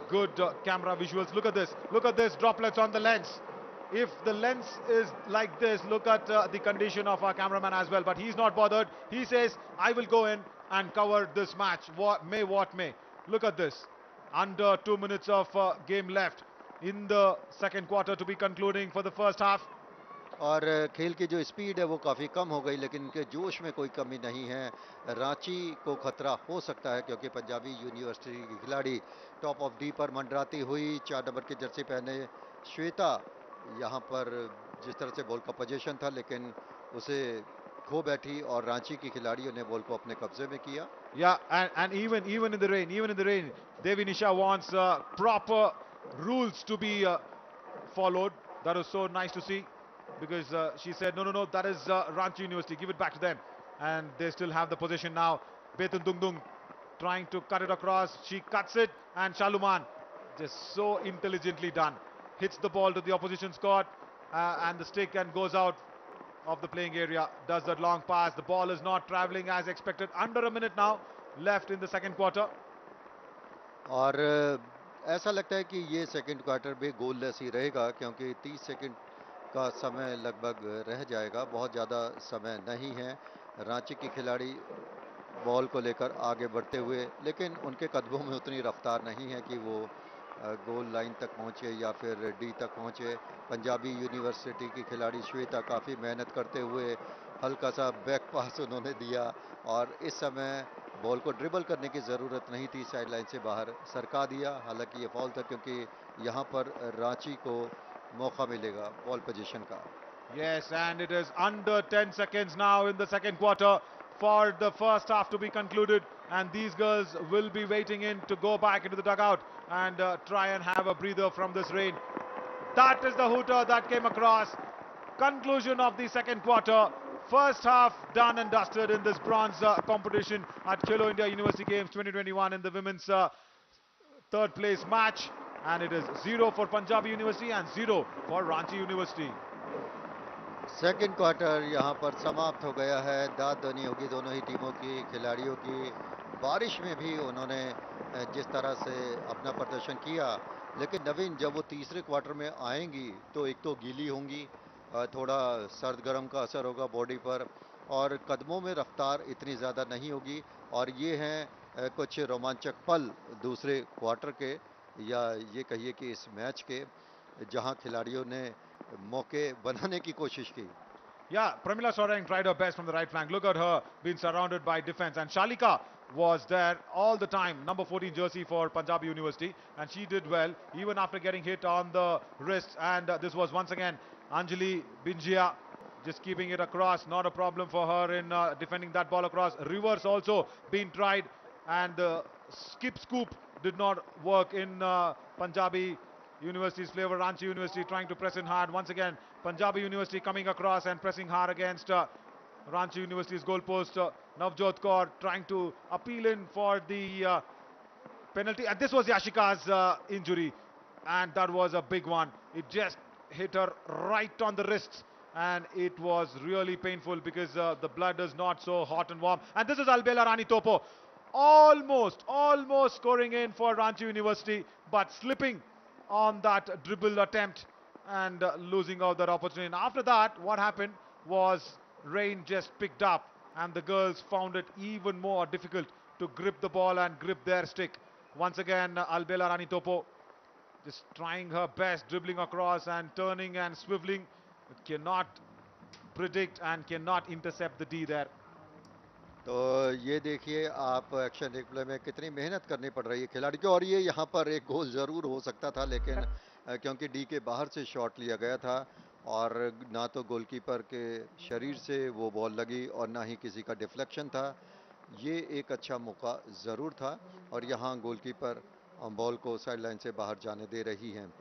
good camera visuals. Look at this. Look at this droplets on the lens. If the lens is like this, look at the condition of our cameraman as well. But he's not bothered. He says, I will go in and cover this match, what may. Look at this. Under 2 minutes of game left in the second quarter to be concluding for the first half.
और खेल की जो speed है वो काफ़ी कम हो गई, लेकिन इनके जोश में कोई कमी नहीं है. रांची को खतरा हो सकता है क्योंकि पंजाबी यूनिवर्सिटी की खिलाड़ी टॉप ऑफ डी पर मंडराती हुई 4 नंबर की जर्सी पहने श्वेता यहाँ पर जिस तरह से बॉल का पोजीशन था लेकिन उसे खो बैठी और रांची की खिलाड़ियों ने बॉल को अपने कब्जे में किया.
Yeah, and even in the rain, Devi Nisha wants proper rules to be followed. That was so nice to see, because she said, no, that is Ranchi University, give it back to them. And they still have the possession now. Betun Dungdung trying to cut it across. She cuts it, and Shaluman, just so intelligently done, hits the ball to the opposition's court, and the stick and goes out of the playing area, does that long pass. The ball is not traveling as expected. Under a minute now left in the second quarter.
और ऐसा लगता है कि ये second quarter भी goalless ही रहेगा क्योंकि 30 second का समय लगभग रह जाएगा. बहुत ज़्यादा समय नहीं है. रांची की खिलाड़ी बॉल को लेकर आगे बढ़ते हुए, लेकिन उनके कदमों में उतनी रफ्तार नहीं है कि वो गोल लाइन तक पहुंचे या फिर डी तक पहुंचे. पंजाबी यूनिवर्सिटी की खिलाड़ी श्वेता काफ़ी मेहनत करते हुए हल्का सा बैक पास उन्होंने दिया और इस समय बॉल को ड्रिबल करने की ज़रूरत नहीं थी, साइड लाइन से बाहर सरका दिया. हालांकि ये फॉल था क्योंकि यहाँ पर रांची को मौका मिलेगा बॉल पोजीशन का.
Yes, and it is under 10 seconds now in the second quarter for the first half to be concluded, and these girls will be waiting in to go back into the dugout and try and have a breather from this rain. That is the hooter that came across. Conclusion of the second quarter. First half done and dusted in this bronze competition at Khelo India University Games 2021 in the women's third place match, and it is 0 for Punjabi University and 0 for Ranchi University.
Second quarter यहाँ पर समाप्त हो गया है. दाद दनी होगी दोनों ही टीमों की खिलाड़ियों की. बारिश में भी उन्होंने जिस तरह से अपना प्रदर्शन किया, लेकिन नवीन जब वो तीसरे क्वार्टर में आएंगी तो एक तो गीली होंगी, थोड़ा सर्द गर्म का असर होगा बॉडी पर और कदमों में रफ्तार इतनी ज़्यादा नहीं होगी. और ये हैं कुछ रोमांचक पल दूसरे क्वार्टर के या ये कहिए कि इस मैच के, जहां खिलाड़ियों ने मौके बनाने की कोशिश की.
Yeah, Pramila Soreng tried her best from the right flank. Look at her being surrounded by defense. And Shalika was there all the time, number 14 jersey for Punjab University. And she did well, even after getting hit on the wrist. And this was once again Anjali Binjia just keeping it across. Not a problem for her in defending that ball across. Reverse also being tried. And the skip scoop did not work in Punjabi University's flavor. Ranchi University trying to press in hard. Once again, Punjabi University coming across and pressing hard against Ranchi University's goalpost. Navjot Kaur trying to appeal in for the penalty. And this was Yashika's injury. And that was a big one. It just hit her right on the wrists. And it was really painful because the blood is not so hot and warm. And this is Albela Rani Topo. Almost scoring in for Ranchi University, but slipping on that dribble attempt and losing out that opportunity. And after that, what happened was rain just picked up and the girls found it even more difficult to grip the ball and grip their stick. Once again, Albela Rani Topo just trying her best, dribbling across and turning and swiveling. It cannot predict and cannot intercept the D there.
तो ये देखिए आप action replay में कितनी मेहनत करनी पड़ रही है खिलाड़ी को. और ये यहाँ पर एक गोल जरूर हो सकता था, लेकिन क्योंकि डी के बाहर से शॉट लिया गया था और ना तो गोलकीपर के शरीर से वो बॉल लगी और ना ही किसी का डिफ्लेक्शन था. ये एक अच्छा मौका ज़रूर था और यहाँ गोलकीपर बॉल को साइड लाइन से बाहर जाने दे रही हैं।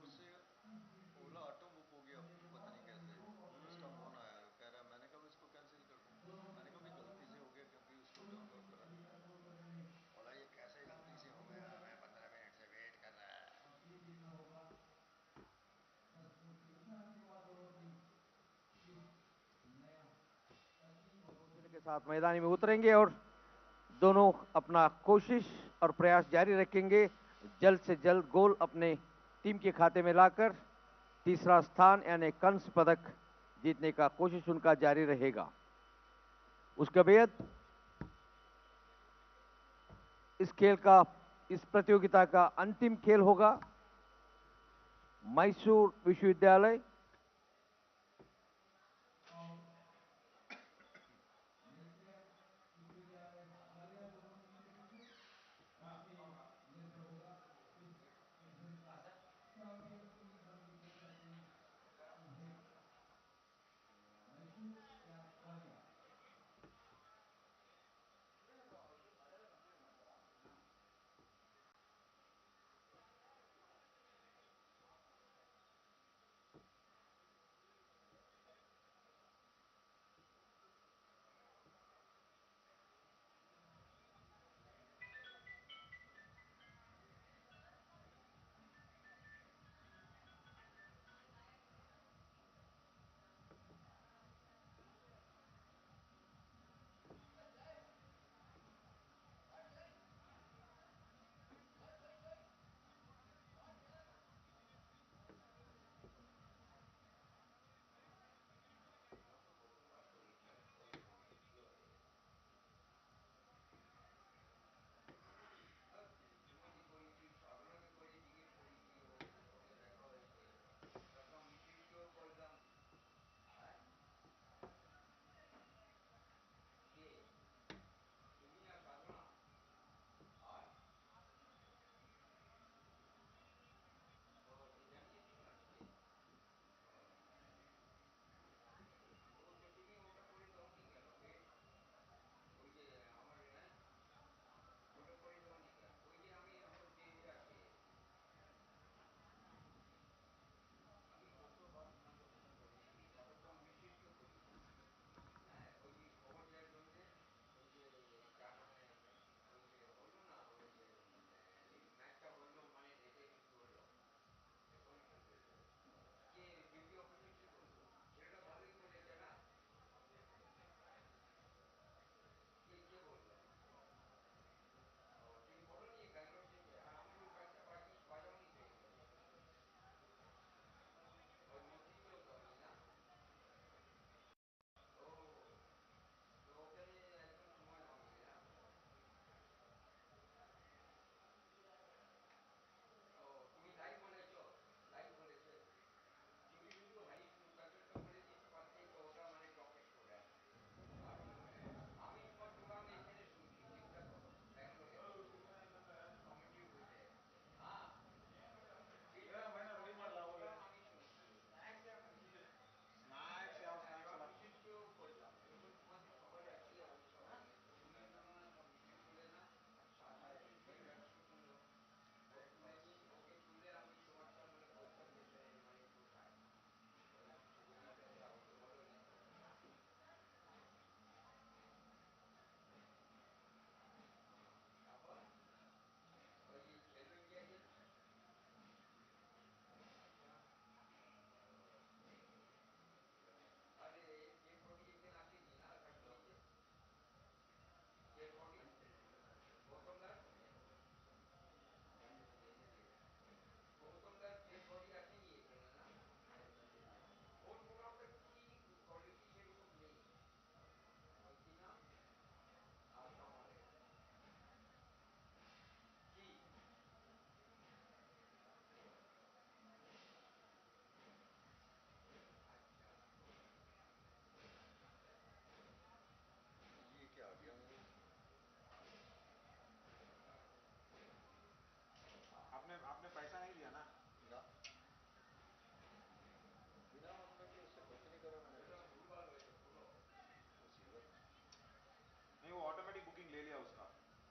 उससे ओला ऑटो बुक हो गया, पता नहीं कैसे। उसका फोन आया, कह रहा है, मैंने कहा इसको कैंसिल कर दूं। मैंने कहा भी गलती से हो गया क्योंकि उसको डाउनलोड करा। बोला ये कैसे गलती से हो गया, मैं 15 मिनट से वेट कर रहा है।
के साथ मैदानी में उतरेंगे और दोनों अपना कोशिश और प्रयास जारी रखेंगे, जल्द से जल्द गोल अपने टीम के खाते में लाकर तीसरा स्थान यानी कांस्य पदक जीतने का कोशिश उनका जारी रहेगा। उसके बाद इस प्रतियोगिता का अंतिम खेल होगा मैसूर विश्वविद्यालय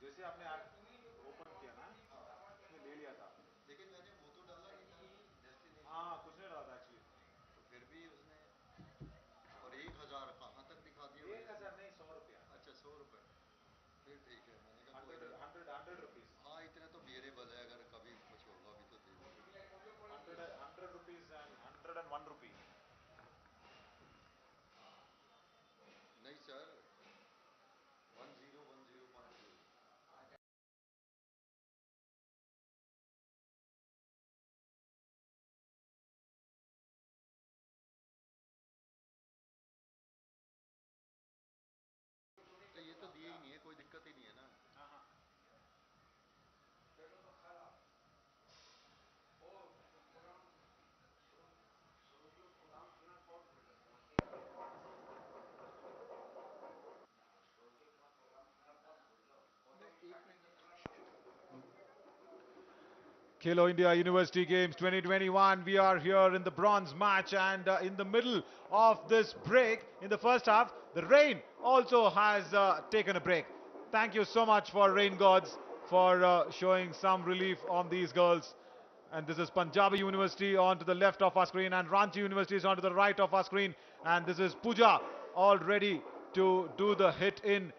जैसे आपने ओपन किया ना, उसने ले लिया था।
लेकिन मैंने वो तो डाला नहीं था डेस्टिनेशन।
हाँ, कुछ नहीं डाला था एक्चुअली।
तो फिर भी उसने और 1,000 कहाँ तक दिखा दिया भाई
1,000 नहीं, 100 रुपया।
अच्छा 100 रुपए फिर ठीक है मैंने कहा कोई
100
नहीं
100 रुपीज।
हाँ इतने तो बियरेबल है अगर कभी कुछ होगा भी तो दे दो
100 rupees and 101 rupee.
नहीं सर 101010 तो ये तो दिए ही नहीं है कोई दिक्कत ही नहीं है ना
Khelo India University Games 2021. We are here in the bronze match, and in the middle of this break, in the first half, the rain also has taken a break. Thank you so much for rain gods for showing some relief on these girls. And this is Punjabi University on to the left of our screen, and Ranchi University is on to the right of our screen. And this is Pooja, all ready to do the hit in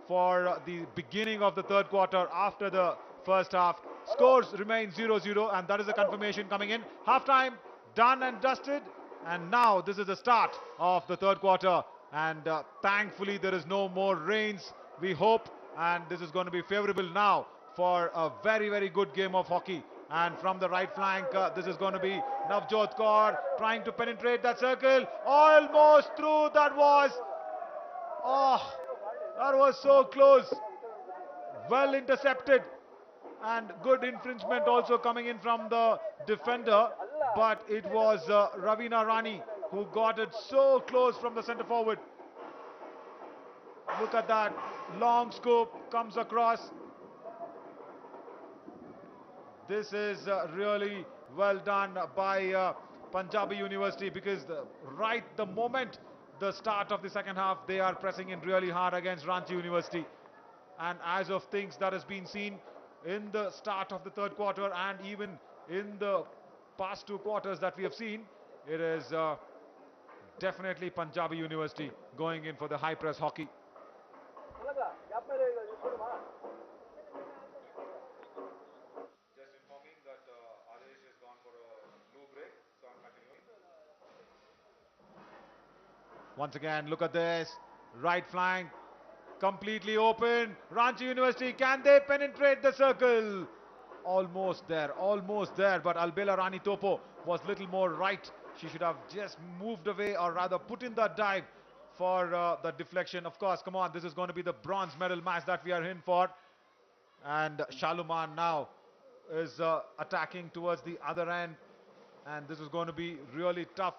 for the beginning of the third quarter after the first half. Scores remain 0-0, and that is a confirmation coming in. Halftime done and dusted, and now this is the start of the third quarter, and thankfully there is no more rains, we hope, and this is going to be favorable now for a very, very good game of hockey. And from the right flank, this is going to be Navjot Kaur trying to penetrate that circle. Almost through, that was... Oh, that was so close. Well intercepted. And good infringement also coming in from the defender. But it was Ravina Rani who got it so close from the centre forward. Look at that. Long scoop comes across. This is really well done by Punjabi University, because right the moment the start of the second half, they are pressing in really hard against Ranchi University. And as of things that has been seen in the start of the third quarter and even in the past two quarters that we have seen, it is definitely Punjabi University going in for the high press hockey. Just informing that Adesh has gone for a blue break, so I'm continuing. Once again, look at this. Right flank, completely open. Ranchi University, can they penetrate the circle? Almost there, but Albela Rani Topo was little more right. She should have just moved away, or rather put in that dive for the deflection. Of course, come on, this is going to be the bronze medal match that we are in for. And Shaluman now is attacking towards the other end, and this is going to be really tough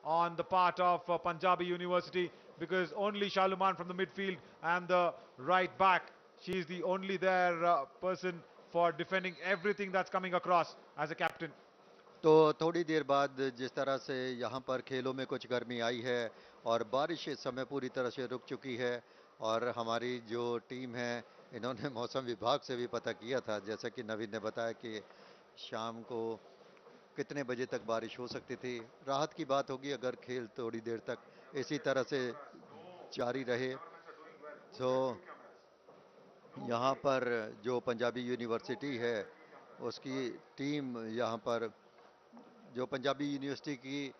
on the part of Punjabi University, because only Shaluman from the midfield and the right back, she is the only there person for defending everything that's coming across as a captain.
तो थोड़ी देर बाद जिस तरह से यहाँ पर खेलों में कुछ गर्मी आई है और बारिश इस समय पूरी तरह से रुक चुकी है और हमारी जो टीम है इन्होंने मौसम विभाग से भी पता किया था, जैसा कि नवीन ने बताया कि शाम को कितने बजे तक बारिश हो सकती थी। राहत की बात होगी अगर खेल थोड़ी देर तक इसी तरह से जारी रहे। तो यहाँ पर जो पंजाबी यूनिवर्सिटी है उसकी टीम यहाँ पर जो पंजाबी यूनिवर्सिटी की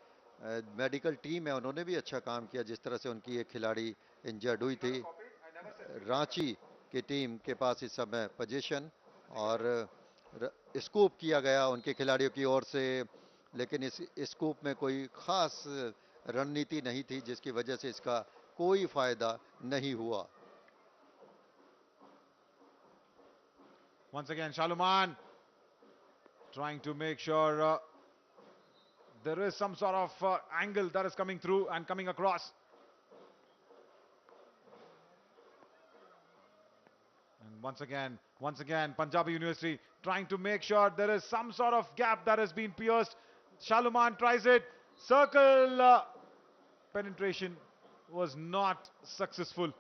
मेडिकल टीम है उन्होंने भी अच्छा काम किया, जिस तरह से उनकी एक खिलाड़ी इंजर्ड हुई थी। रांची की टीम के पास इस समय पोजीशन और स्कूप किया गया उनके खिलाड़ियों की ओर से, लेकिन इस स्कूप में कोई खास रणनीति नहीं थी, जिसकी वजह से इसका कोई फायदा नहीं हुआ।
Once again, Shaluman trying to make sure there is some sort of angle that is coming through and coming across. And once again, Punjabi University trying to make sure there is some sort of gap that has been pierced. Shaluman tries it. Circle penetration was not successful.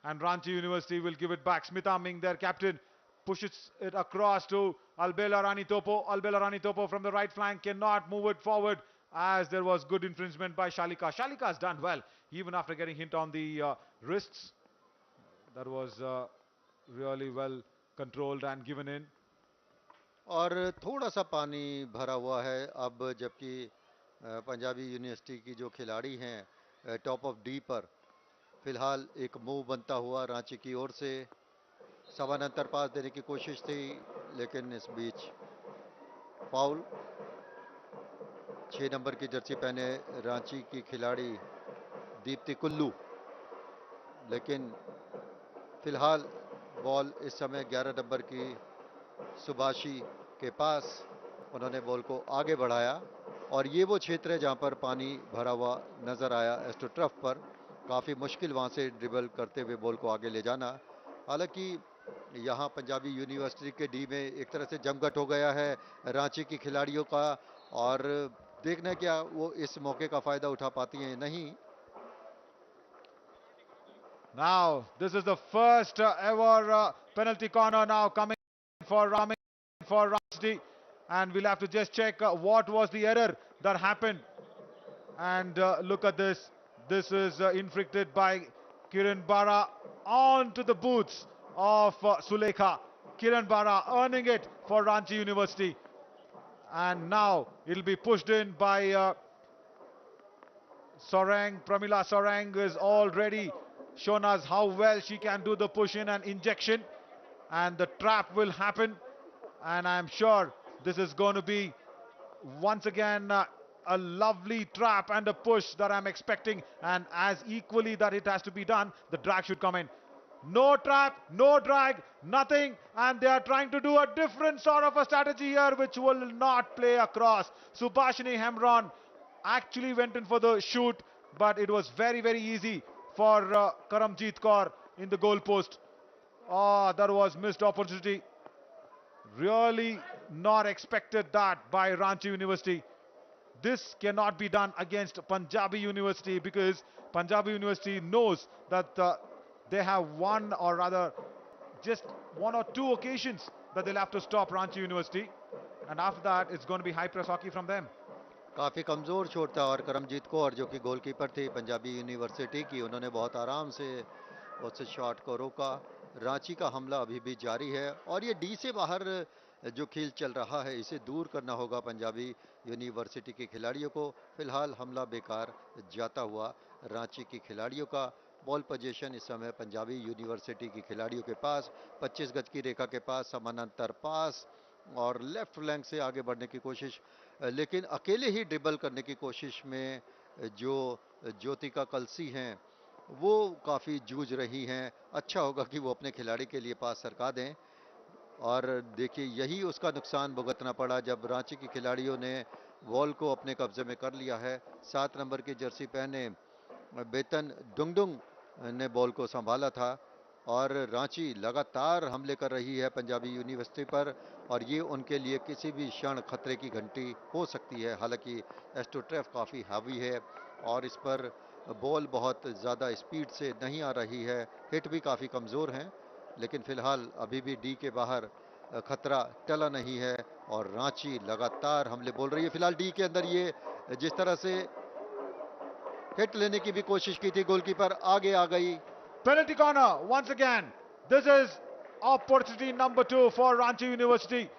and Ranchi University will give it back. Smita Ming, their captain, pushes it across to Albela Rani Topo. Albela Rani Topo from the right flank cannot move it forward as there was good infringement by Shalika. Shalika has done well even after getting hit on the wrists. That was really well controlled and given in.
और थोड़ा सा पानी भरा हुआ है अब, जबकि Punjabi university की जो खिलाड़ी हैं टॉप ऑफ डी पर फिलहाल एक मूव बनता हुआ रांची की ओर से समानांतर पास देने की कोशिश थी, लेकिन इस बीच फाउल। 6 नंबर की जर्सी पहने रांची की खिलाड़ी दीप्ति कुल्लू, लेकिन फिलहाल बॉल इस समय 11 नंबर की सुभाषी के पास। उन्होंने बॉल को आगे बढ़ाया और ये वो क्षेत्र है जहां पर पानी भरा हुआ नजर आया एस्ट्रोटर्फ पर। काफ़ी मुश्किल वहां से ड्रिबल करते हुए बॉल को आगे ले जाना। हालांकि यहां पंजाबी यूनिवर्सिटी के डी में एक तरह से जमघट हो गया है रांची की खिलाड़ियों का, और देखना क्या वो इस मौके का फायदा उठा पाती हैं नहीं।
Now, this is the first ever penalty corner now coming for Ranchi, and we'll have to just check what was the error that happened. And look at this. This is inflicted by Kiran Bara onto the boots of Sulekha. Kiran Bara earning it for Ranchi University. And now it'll be pushed in by Sorang. Pramila Sorang is already shown us how well she can do the push in and injection, and the trap will happen, and I'm sure this is going to be once again a lovely trap and a push that I'm expecting, and as equally that it has to be done, the drag should come in. No trap, no drag, nothing, and they are trying to do a different sort of a strategy here which will not play across. Subhashini Hemron actually went in for the shoot, but it was very, very easy for Karamjeet Kaur in the goal post. Oh, that was missed opportunity. Really not expected that by Ranchi University. This cannot be done against Punjabi University because Punjabi University knows that they have one, or rather just one or two occasions that they'll have to stop Ranchi University, and after that it's going to be high press hockey from them.
काफ़ी कमज़ोर shot था और करमजीत कौर जो कि goalkeeper थी Punjabi university की, उन्होंने बहुत आराम से उस शॉट को रोका। रांची का हमला अभी भी जारी है और ये डी से बाहर जो खेल चल रहा है इसे दूर करना होगा पंजाबी यूनिवर्सिटी के खिलाड़ियों को। फिलहाल हमला बेकार जाता हुआ रांची की खिलाड़ियों का। बॉल पोजीशन इस समय पंजाबी यूनिवर्सिटी की खिलाड़ियों के पास 25 गज की रेखा के पास समानांतर पास और लेफ्ट फ्लैंक से आगे बढ़ने की कोशिश, लेकिन अकेले ही ड्रिबल करने की कोशिश में जो ज्योतिका कलसी हैं वो काफ़ी जूझ रही हैं। अच्छा होगा कि वो अपने खिलाड़ी के लिए पास सरका दें, और देखिए यही उसका नुकसान भुगतना पड़ा जब रांची की खिलाड़ियों ने बॉल को अपने कब्जे में कर लिया है। 7 नंबर की जर्सी पहने बेतन डुंगडुंग ने बॉल को संभाला था और रांची लगातार हमले कर रही है पंजाबी यूनिवर्सिटी पर, और ये उनके लिए किसी भी क्षण खतरे की घंटी हो सकती है। हालांकि एस्ट्रोट्रेफ काफ़ी हावी है और इस पर बॉल बहुत ज़्यादा स्पीड से नहीं आ रही है, हिट भी काफ़ी कमज़ोर हैं, लेकिन फ़िलहाल अभी भी डी के बाहर खतरा टला नहीं है और रांची लगातार हमले बोल रही है। फिलहाल डी के अंदर ये जिस तरह से हिट लेने की भी कोशिश की थी, गोलकीपर आगे आ गई।
Penalty corner once again. This is opportunity number 2 for Ranchi University.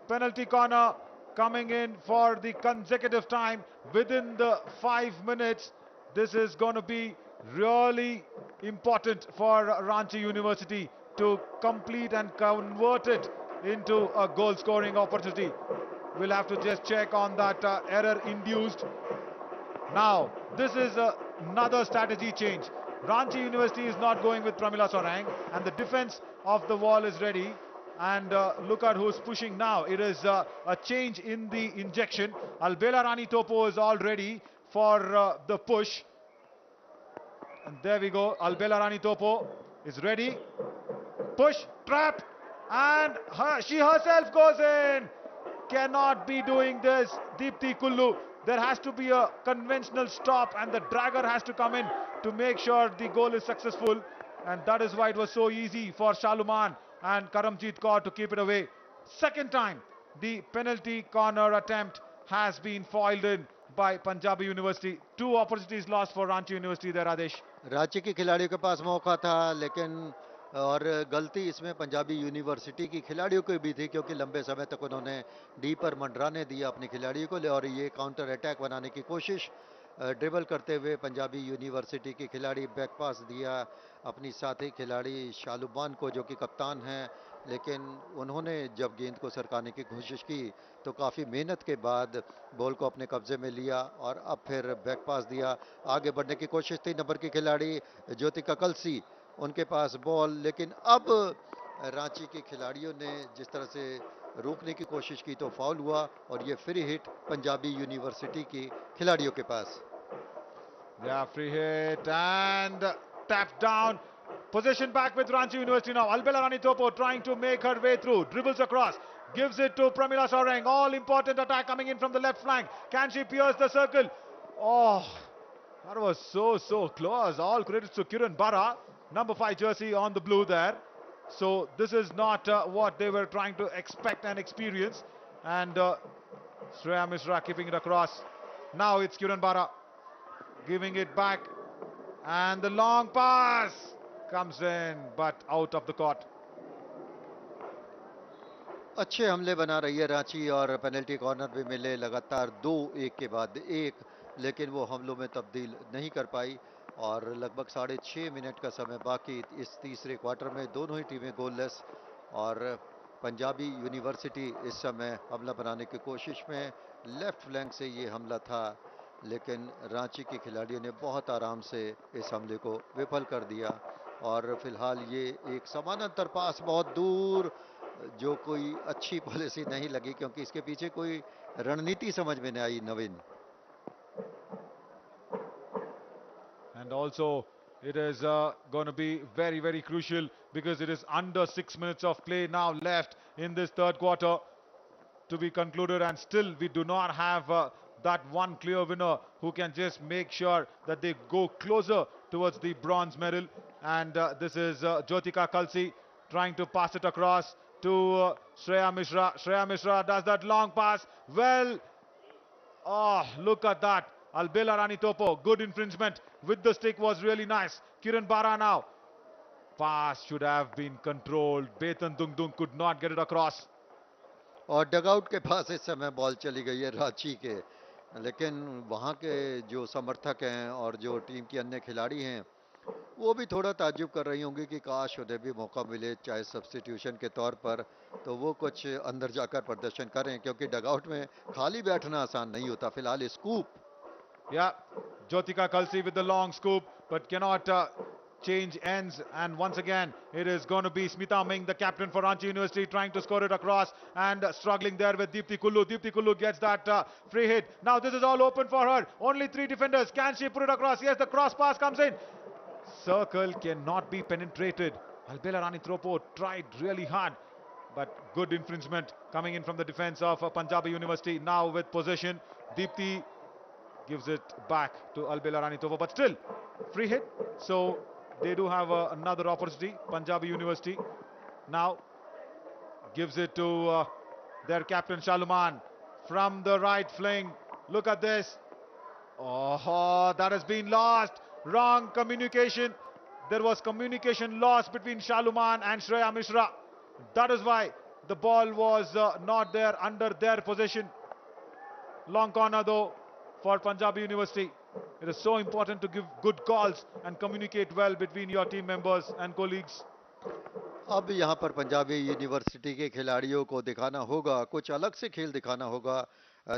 Penalty corner coming in for the consecutive time within the 5 minutes. This is going to be really important for Ranchi University to complete and convert it into a goal scoring opportunity. We'll have to just check on that error induced. Now, this is another strategy change. Ranchi University is not going with Pramila Sorang, and the defense of the wall is ready. And look at who's pushing now. It is a change in the injection. Albela Rani Topo is all ready for the push. And there we go. Albela Rani Topo is ready. Push, trap, and she herself goes in. Cannot be doing this, Deepthi Kullu. There has to be a conventional stop and the dragger has to come in to make sure the goal is successful. and that is why it was so easy for Shaluman and Karamjit Kaur to keep it away. Second time, the penalty corner attempt has been foiled in by Punjabi University. Two opportunities lost for Ranchi University there, Adesh.
Ranchi के खिलाड़ियों के पास मौका था, लेकिन और गलती इसमें Punjabi university की खिलाड़ियों की भी थी, क्योंकि लंबे समय तक उन्होंने डी पर मंडराने दिया अपने खिलाड़ियों को, और ये काउंटर अटैक बनाने की कोशिश ड्रिबल करते हुए पंजाबी यूनिवर्सिटी के खिलाड़ी बैक पास दिया अपनी साथी खिलाड़ी शालुबान को, जो कि कप्तान हैं, लेकिन उन्होंने जब गेंद को सरकाने की कोशिश की तो काफ़ी मेहनत के बाद बॉल को अपने कब्जे में लिया और अब फिर बैक पास दिया। आगे बढ़ने की कोशिश थी नंबर की खिलाड़ी ज्योतिका कलसी, उनके पास बॉल, लेकिन अब रांची के खिलाड़ियों ने जिस तरह से रोकने की कोशिश की तो फाउल हुआ और ये फ्री हिट पंजाबी यूनिवर्सिटी की खिलाड़ियों के पास।
Yeah, free hit and tapped down. Possession back with Ranchi University now. Albela Rani Topo trying to make her way through. Dribbles across. Gives it to Pramila Soreng. All important attack coming in from the left flank. Can she pierce the circle? Oh, that was so close. All credits to Kiran Bara. Number 5 jersey on the blue there. So this is not what they were trying to expect and experience. And Shreya Mishra keeping it across. Now it's Kiran Bara giving it back, and the long pass comes in but out of the court.
अच्छे हमले बना रही है रांची और penalty corner भी मिले लगातार 2-1 के बाद एक, लेकिन वो हमलों में तब्दील नहीं कर पाई और लगभग 6.5 मिनट का समय बाकी इस तीसरे क्वार्टर में। दोनों ही टीमें गोललेस और पंजाबी यूनिवर्सिटी इस समय हमला बनाने की कोशिश में। लेफ्ट फ्लैंक से ये हमला था, लेकिन रांची के खिलाड़ियों ने बहुत आराम से इस हमले को विफल कर दिया और फिलहाल ये एक समानांतर पास बहुत दूर, जो कोई अच्छी पॉलिसी नहीं लगी, क्योंकि इसके पीछे कोई रणनीति समझ में नहीं आई नवीन।
And also it is going to be very crucial because it is under 6 minutes of play now left in this third quarter to be concluded, and still we do not have that one clear winner who can just make sure that they go closer towards the bronze medal. And this is Jyotika Kalsi trying to pass it across to Shreya Mishra. Shreya Mishra does that long pass well. Oh, look at that. Albela Rani Topo, good infringement with the stick, was really nice. Kiran Bara now. Pass should have been controlled. Betan Dung could not get it across.
और dugout के पास इस समय ball चली गई है रांची के, लेकिन वहाँ के जो समर्थक हैं और जो टीम की अन्य खिलाड़ी हैं वो भी थोड़ा ताज्जुब कर रही होंगी कि काश उन्हें भी मौका मिले, चाहे सब्स्टिट्यूशन के तौर पर, तो वो कुछ अंदर जाकर प्रदर्शन करें, क्योंकि डगआउट में खाली बैठना आसान नहीं होता। फिलहाल scoop,
Yeah, Jyotika Kalsi with the long scoop, but cannot change ends. And once again, it is going to be Smita Ming, the captain for Ranchi University, trying to score it across and struggling there with Deepti Kullu. Deepti Kullu gets that free hit. Now this is all open for her. Only 3 defenders. Can she put it across? Yes, the cross pass comes in. Circle cannot be penetrated. Albela Rani Tropo tried really hard, but good infringement coming in from the defense of Punjabi University. Now with possession, Deepti gives it back to Albela Rani Tropo, but still free hit. So they do have another opportunity. Punjabi University now gives it to their captain Shaluman from the right flank. Look at this. Oh, that has been lost. Wrong communication. There was communication lost between Shaluman and Shreya Mishra. That is why the ball was not there under their possession. Long corner though for Punjabi University. It is so important to give good calls and communicate well between your team members and colleagues.
अब यहाँ पर Punjabi university के खिलाड़ियों को दिखाना होगा, कुछ अलग से खेल दिखाना होगा,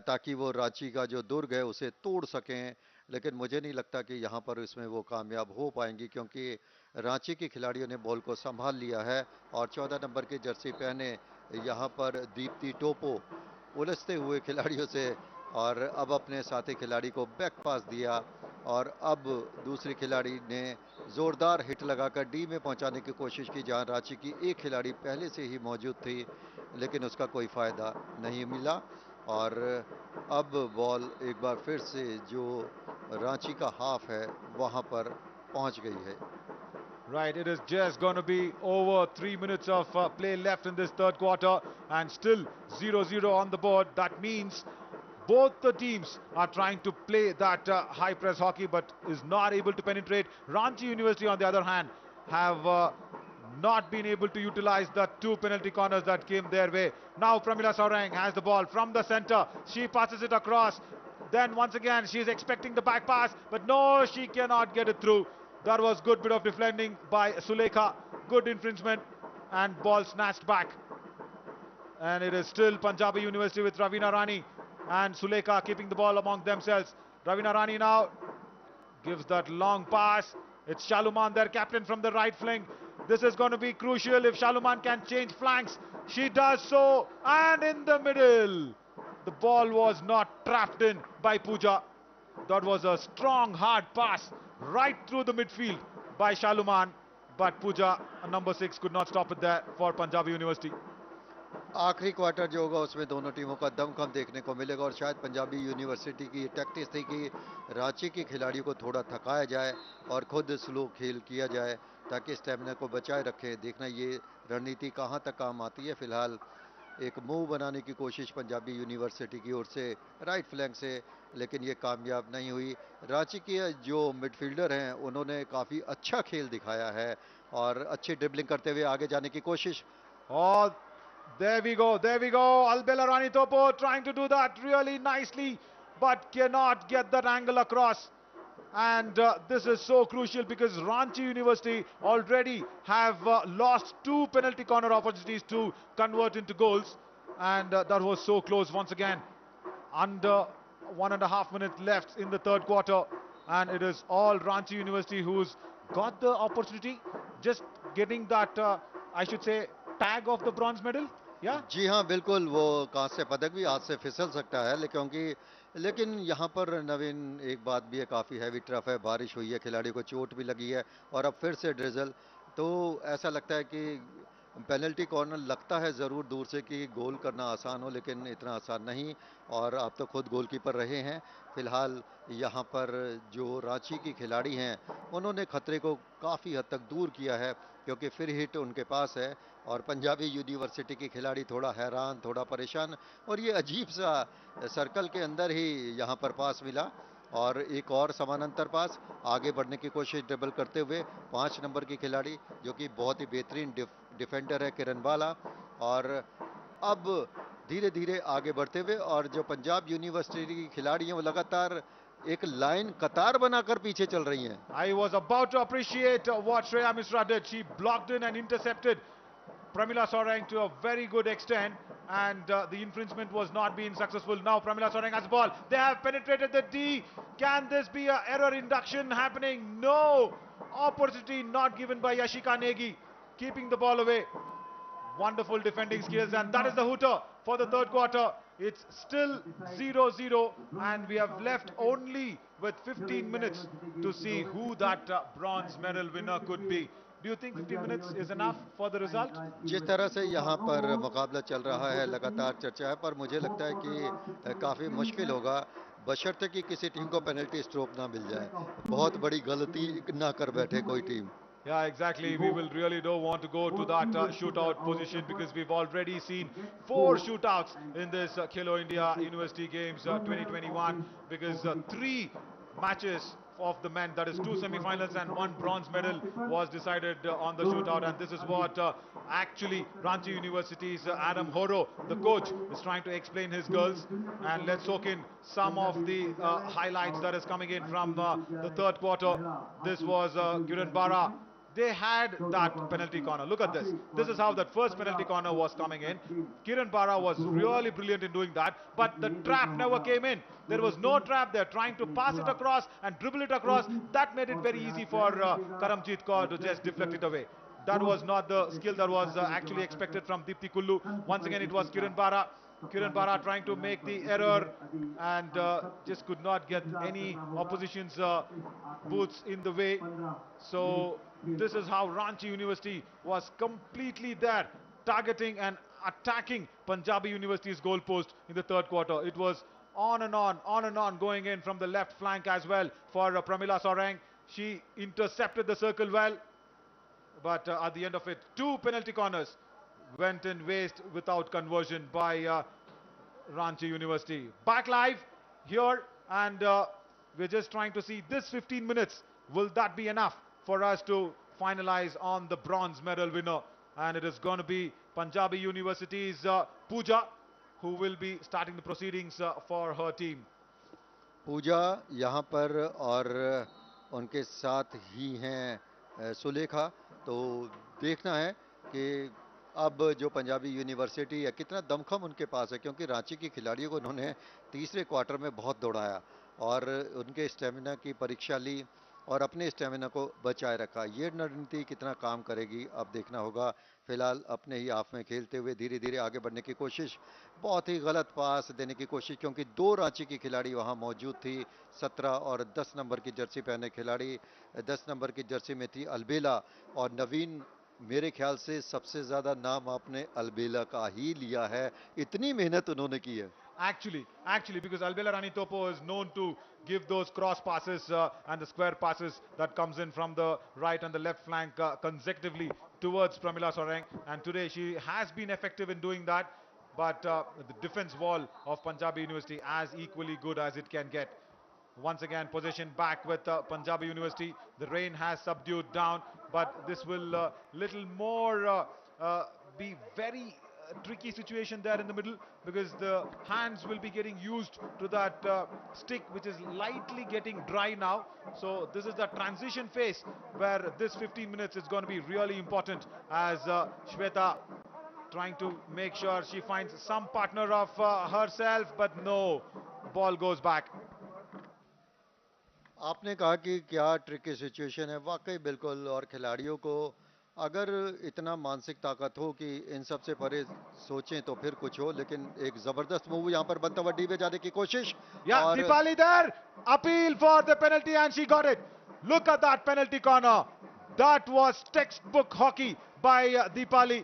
ताकि वो रांची का जो दुर्ग है उसे तोड़ सकें, लेकिन मुझे नहीं लगता कि यहाँ पर इसमें वो कामयाब हो पाएंगी, क्योंकि रांची के खिलाड़ियों ने बॉल को संभाल लिया है और 14 नंबर की जर्सी पहने यहाँ पर दीप्ति टोपो उलझते हुए खिलाड़ियों से, और अब अपने साथी खिलाड़ी को बैक पास दिया और अब दूसरी खिलाड़ी ने जोरदार हिट लगाकर डी में पहुंचाने की कोशिश की, जहां रांची की एक खिलाड़ी पहले से ही मौजूद थी, लेकिन उसका कोई फ़ायदा नहीं मिला और अब बॉल एक बार फिर से जो रांची का हाफ है वहां पर पहुंच गई है।
Right, it is just going to be over 3 minutes of play left in this third quarter, and still 0-0 on the board. That means both the teams are trying to play that high press hockey, but is not able to penetrate. Ranchi University, on the other hand, have not been able to utilize the two penalty corners that came their way. Now Pramila Saurang has the ball from the center. She passes it across. Then once again she's expecting the back pass, but no, she cannot get it through. That was good bit of defending by Sulekha. Good infringement, and ball snatched back. And it is still Punjabi University with Ravina Rani and Sulekha keeping the ball among themselves. Ravina Rani now gives that long pass. It's Shaluman, their captain, from the right flank. This is going to be crucial if Shaluman can change flanks. She does so, and in the middle. The ball was not trapped in by Pooja. That was a strong, hard pass right through the midfield by Shaluman. But Pooja, number 6, could not stop it there for Punjabi University.
आखिरी quarter जो होगा उसमें दोनों टीमों का दमखम देखने को मिलेगा और शायद पंजाबी यूनिवर्सिटी की टैक्टिक्स थी कि रांची के खिलाड़ियों को थोड़ा थकाया जाए और खुद स्लो खेल किया जाए ताकि स्टेमिना को बचाए रखें। देखना ये रणनीति कहां तक काम आती है। फिलहाल एक मूव बनाने की कोशिश पंजाबी यूनिवर्सिटी की ओर से राइट फ्लैंक से, लेकिन ये कामयाब नहीं हुई। रांची के जो मिडफील्डर हैं उन्होंने काफ़ी अच्छा खेल दिखाया है और अच्छी ड्रिबलिंग करते हुए आगे जाने की कोशिश।
और there we go, there we go. Albella Rani Topo trying to do that really nicely, but cannot get that angle across. And this is so crucial because Ranchi University already have lost 2 penalty corner opportunities to convert into goals. And that was so close once again. Under 1.5 minutes left in the third quarter. And it is all Ranchi University who's got the opportunity. Just getting that, I should say, tag of the bronze medal. Yeah?
जी हाँ, बिल्कुल। वो कांस्य पदक भी हाथ से फिसल सकता है लेकिन यहाँ पर नवीन एक बात भी है, काफ़ी हैवी टर्फ है, बारिश हुई है, खिलाड़ी को चोट भी लगी है और अब फिर से ड्रिजल। तो ऐसा लगता है कि पेनल्टी कॉर्नर लगता है ज़रूर दूर से कि गोल करना आसान हो, लेकिन इतना आसान नहीं। और आप तो खुद गोलकीपर रहे हैं। फिलहाल यहाँ पर जो रांची की खिलाड़ी हैं उन्होंने खतरे को काफ़ी हद तक दूर किया है क्योंकि फिर हिट उनके पास है और पंजाबी यूनिवर्सिटी के खिलाड़ी थोड़ा हैरान, थोड़ा परेशान। और ये अजीब सा सर्कल के अंदर ही यहाँ पर पास मिला और एक और समानांतर पास आगे बढ़ने की कोशिश ड्रिबल करते हुए 5 नंबर की खिलाड़ी जो कि बहुत ही बेहतरीन डिफेंडर है, किरण बाला। और अब धीरे धीरे आगे बढ़ते हुए और जो पंजाब यूनिवर्सिटी की खिलाड़ी हैं वो लगातार एक लाइन कतार बनाकर पीछे चल रही हैं।
I was about to appreciate what Shreya Mishra did. She blocked in and intercepted Pramila Saurang to a very good extent, and the infringement was not being successful. Now Pramila Saurang has the ball. They have penetrated the D. Can this be an error induction happening? No. Opportunity not given by Yashika Negi, keeping the ball away. Wonderful defending skills, and that is the hooter for the third quarter. It's still 0-0, and we have left only with 15 minutes to see who that bronze medal winner could be. Do you think 15 minutes is enough for the result?
जिस तरह से यहाँ पर मुकाबला चल रहा है, लगातार चर्चा है, पर मुझे लगता है कि काफ़ी मुश्किल होगा बशर्ते कि किसी टीम को पेनल्टी स्ट्रोक ना मिल जाए। बहुत बड़ी गलती ना कर बैठे कोई team.
Yeah, exactly. We will really don't want to go to that shootout position because we've already seen 4 shootouts in this Khelo India University Games 2021 because 3 matches of the men, that is 2 semi-finals and 1 bronze medal, was decided on the shootout. And this is what actually Ranchi University's Adam Horo, the coach, is trying to explain his girls. And let's soak in some of the highlights that is coming in from the third quarter. This was Kiran Bara. They had that penalty corner. Look at this. This is how that first penalty corner was coming in. Kiran Bara was really brilliant in doing that, but the trap never came in. There was no trap there. Trying to pass it across and dribble it across, that made it very easy for Karamjit Kaur to just deflect it away. That was not the skill that was actually expected from Deepthi Kullu. Once again, it was Kiran Bara. Kiran Bara trying to make the error and just could not get any opposition's boots in the way. So this is how Ranchi University was completely there, targeting and attacking Punjabi University's goal post in the third quarter. It was on and on, going in from the left flank as well for Pramila Saurang. She intercepted the circle well. but at the end of it, 2 penalty corners went in waste without conversion by Ranchi University. Back live here, and we're just trying to see this 15 minutes. Will that be enough for us to finalize on the bronze medal winner? And it is going to be Punjabi University's Pooja, who will be starting the proceedings for her team.
पूजा यहाँ पर और उनके साथ ही हैं सुलेखा। तो देखना है कि अब जो पंजाबी यूनिवर्सिटी है कितना दमखम उनके पास है, क्योंकि रांची के खिलाड़ियों को उन्होंने तीसरे क्वार्टर में बहुत दौड़ाया और उनके स्टेमिना की परीक्षा ली और अपने स्टेमिना को बचाए रखा। ये रणनीति कितना काम करेगी अब देखना होगा। फिलहाल अपने ही हाफ में खेलते हुए धीरे धीरे आगे बढ़ने की कोशिश, बहुत ही गलत पास देने की कोशिश, क्योंकि दो रांची की खिलाड़ी वहां मौजूद थी। 17 और 10 नंबर की जर्सी पहने खिलाड़ी, 10 नंबर की जर्सी में थी अलबेला और नवीन। मेरे ख्याल से सबसे ज्यादा नाम आपने अलबेला का ही लिया है, इतनी मेहनत उन्होंने की है।
Actually, because Albela Rani Topo is known to give those cross passes and the square passes that comes in from the right and the left flank consecutively towards Pramila Soreng, and today she has been effective in doing that. But the defense wall of Punjabi University as equally good as it can get. Once again, possession back with Punjabi University. The rain has subdued down, but this will little more be very tricky situation there in the middle, because the hands will be getting used to that stick, which is lightly getting dry now. So this is the transition phase where this 15 minutes is going to be really important, as Shweta trying to make sure she finds some partner of herself, but no, ball goes back.
आपने कहा कि क्या tricky situation है, वाकई बिल्कुल। और खिलाड़ियों को अगर इतना मानसिक ताकत हो कि इन सब से परे सोचें तो फिर कुछ हो, लेकिन एक जबरदस्त मूव यहाँ पर बनता हुआ डी में जाने की कोशिश।
Yeah,
और
Deepali there, appeal for the penalty and she got it. Look at that penalty corner. That was textbook hockey by Deepali.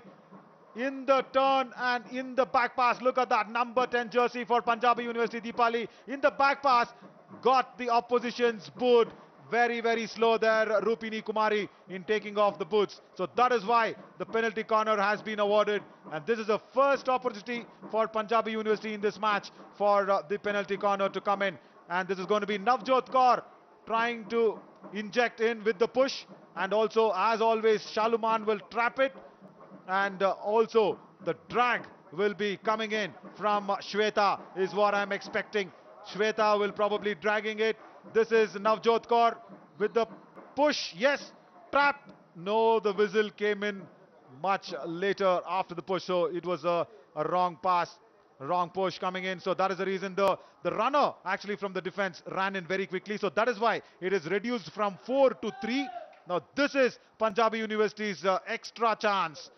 In the turn and in the back pass, look at that number 10 jersey for Punjabi University. Deepali in the back pass got the opposition's boot. Very slow there, Rupini Kumari, in taking off the boots. So that is why the penalty corner has been awarded, and this is the first opportunity for Punjabi University in this match for the penalty corner to come in. And this is going to be Navjot Kaur trying to inject in with the push, and also, as always, Shaluman will trap it, and also the drag will be coming in from Shweta is what I'm expecting. Shweta will probably dragging it. This is Navjot Kaur with the push. Yes, trap. No, the whistle came in much later after the push, so it was a wrong pass, wrong push coming in. So that is the reason the runner actually from the defense ran in very quickly. So that is why it is reduced from 4 to 3. Now this is Punjabi University's extra chance.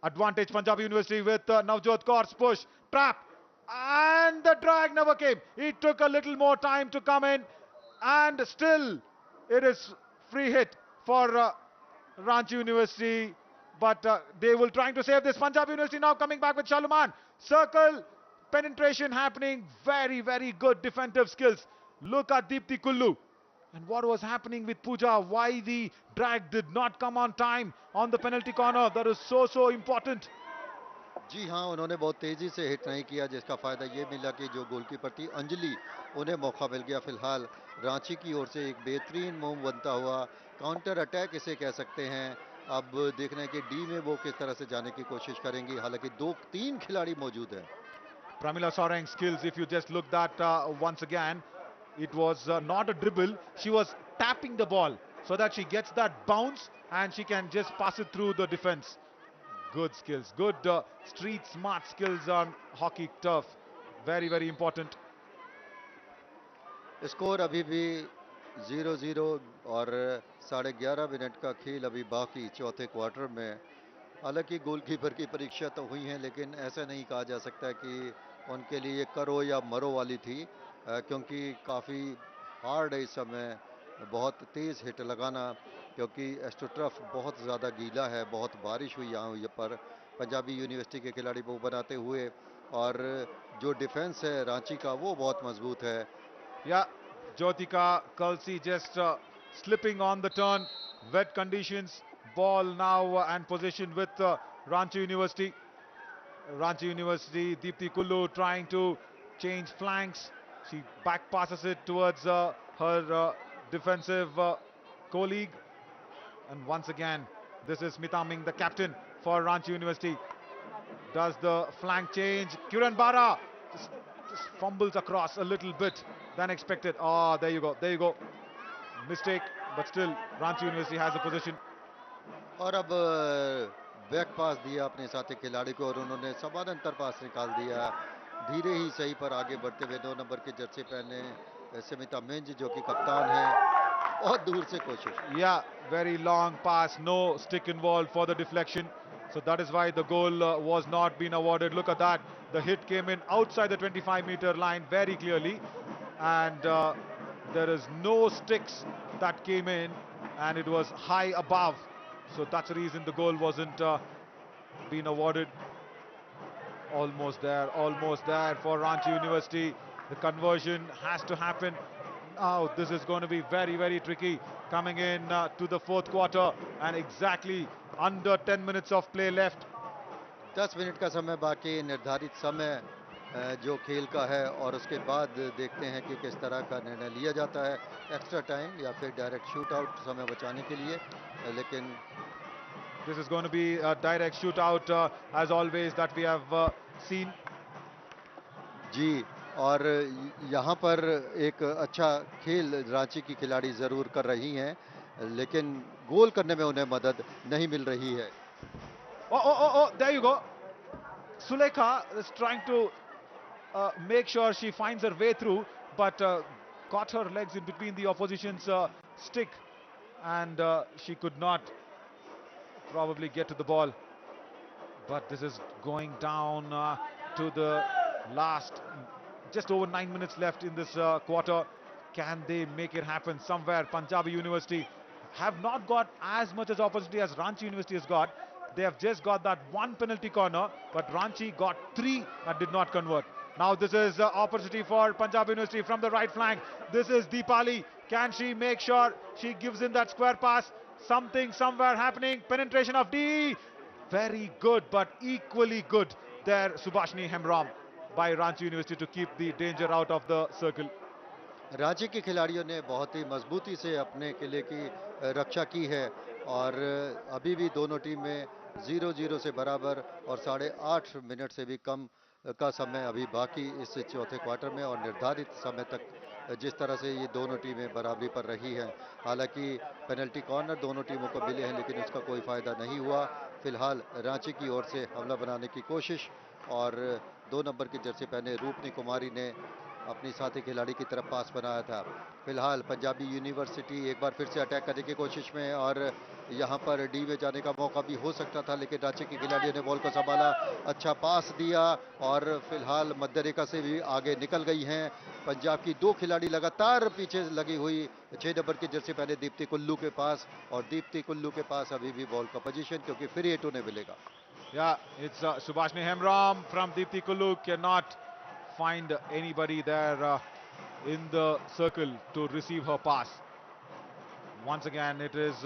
Advantage Punjabi University with Navjot Kaur's push, trap, and the drag never came. It took a little more time to come in, and still it is free hit for Ranchi University, but they will trying to save this. Punjabi University now coming back with Shaluman. Circle penetration happening, very good defensive skills. Look at Deepti Kullu. And what was happening with Pooja? Why the drag did not come on time on the penalty corner? That is so important.
जी हाँ, उन्होंने बहुत तेजी से hit नहीं किया, जिसका फायदा ये मिला कि जो गोलकीपर थी अंजलि, उन्हें मौका मिल गया। फिलहाल रांची की ओर से एक बेहतरीन मूव बनता हुआ, काउंटर अटैक इसे कह सकते हैं। अब देखना है कि डी में वो किस तरह से जाने की कोशिश करेंगी, हालांकि 2-3 खिलाड़ी मौजूद हैं।
Pramila Soreng's skills, if you just look that once again, it was not a dribble. She was tapping the ball so that she gets that bounce and she can just pass it through the defense. Good skills, good street smart skills on hockey turf. Very important.
Score अभी भी 0-0 और 11.5 minute का खेल अभी बाकी चौथे quarter में। हालांकि गोलकीपर की परीक्षा तो हुई है, लेकिन ऐसा नहीं कहा जा सकता कि उनके लिए करो या मरो वाली थी, क्योंकि काफ़ी हार्ड है इस समय, बहुत तेज़ हिट लगाना, क्योंकि एस्ट्रोटर्फ बहुत ज़्यादा गीला है। बहुत बारिश हुई यहाँ पर पंजाबी यूनिवर्सिटी के खिलाड़ी वो बनाते हुए, और जो डिफेंस है रांची का वो बहुत मजबूत है।
Yeah, Jyotika Kalsi just slipping on the turn. Wet conditions, ball now and possession with Ranchi University. Ranchi University, Deepti Kullu trying to change flanks. She back passes it towards her defensive colleague. And once again, this is Smita Ming, the captain for Ranchi University. Does the flank change? Kiran Bara just fumbles across a little bit than expected. Oh, there you go, there you go. Mistake, but still Ranchi University has the position.
और अब back पास दिया अपने साथी खिलाड़ी को और उन्होंने समानांतर पास निकाल दिया। धीरे ही सही पर आगे बढ़ते हुए 2 नंबर की जर्सी पहने स्मिता मिंज जो कि कप्तान है, बहुत दूर से कोशिश।
Yeah, very long pass, no stick involved for the deflection. So that is why the goal was not being awarded. Look at that. The hit came in outside the 25-meter line very clearly. And there is no sticks that came in. And it was high above. So that's the reason the goal wasn't being awarded. Almost there for Ranchi University. The conversion has to happen. Now this is going to be very, very tricky coming in to the fourth quarter and exactly under 10 minutes of play left.
10 minute का समय बाकी, निर्धारित समय जो खेल का है और उसके बाद देखते हैं कि किस तरह का निर्णय लिया जाता है, एक्स्ट्रा टाइम या फिर डायरेक्ट शूट आउट समय बचाने के लिए। लेकिन
this is going to be a direct shootout as always that we have seen.
जी, और यहाँ पर एक अच्छा खेल रांची की खिलाड़ी जरूर कर रही हैं, लेकिन गोल करने में उन्हें मदद नहीं मिल रही है।
Oh, there you go. Sulekha is trying to make sure she finds her way through, but caught her legs in between the opposition's stick, and she could not probably get to the ball. But this is going down to the last, just over 9 minutes left in this quarter. Can they make it happen somewhere? Punjabi University have not got as much as opportunity as Ranchi University has got. They have just got that one penalty corner, but Ranchi got 3 that did not convert. Now this is opportunity for Punjab University from the right flank. This is Deepali. Can she make sure she gives in that square pass? Something somewhere happening. Penetration of D. Very good, but equally good there, Subhashini Hemram by Ranchi University to keep the danger out of the circle.
Ranchi के खिलाड़ियों ने बहुत ही मजबूती से अपने किले की रक्षा की है और अभी भी दोनों टीम में 0-0 से बराबर और 8.5 मिनट से भी कम का समय अभी बाकी इस चौथे क्वार्टर में और निर्धारित समय तक जिस तरह से ये दोनों टीमें बराबरी पर रही हैं। हालांकि पेनल्टी कॉर्नर दोनों टीमों को मिले हैं लेकिन उसका कोई फ़ायदा नहीं हुआ। फिलहाल रांची की ओर से हमला बनाने की कोशिश और 2 नंबर की जर्सी पहने रूपनी कुमारी ने अपनी साथी खिलाड़ी की तरफ पास बनाया था। फिलहाल पंजाबी यूनिवर्सिटी एक बार फिर से अटैक करने की कोशिश में और यहां पर डी में जाने का मौका भी हो सकता था लेकिन रांची के खिलाड़ियों ने बॉल को संभाला, अच्छा पास दिया और फिलहाल मध्य रेखा से भी आगे निकल गई हैं। पंजाब की 2 खिलाड़ी लगातार पीछे लगी हुई 6 नंबर की जर्सी पहने दीप्ति कुल्लू के पास और दीप्ति कुल्लू के पास अभी भी बॉल का पोजीशन क्योंकि फिर ये उन्हें मिलेगा।
Yeah, it's Subhashini Hemram from Deepti Kullu cannot find anybody there in the circle to receive her pass. Once again, it is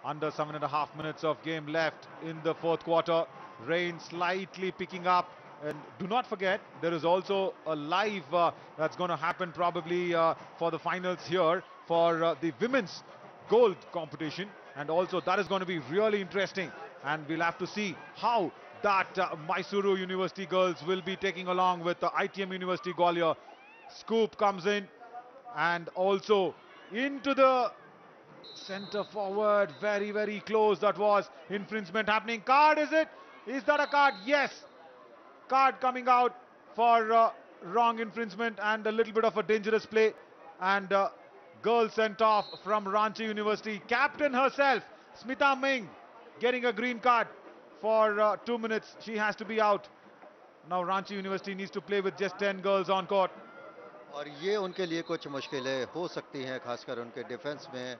under 7.5 minutes of game left in the fourth quarter. Rain slightly picking up. And do not forget, there is also a live that's going to happen probably for the finals here for the women's gold competition. And also that is going to be really interesting. And we'll have to see how that Mysuru University girls will be taking along with ITM University Gwalior. Scoop comes in and also into the center forward. Very, very close. That was infringement happening. Card, is it? Is that a card? Yes. Card coming out for wrong infringement and a little bit of a dangerous play. And girl sent off from Ranchi University. Captain herself, Smita Ming, getting a green card for 2 minutes. She has to be out. Now Ranchi University needs to play with just 10 girls on court.
और ये उनके लिए कुछ मुश्किलें हो सकती हैं, खासकर उनके डिफेंस में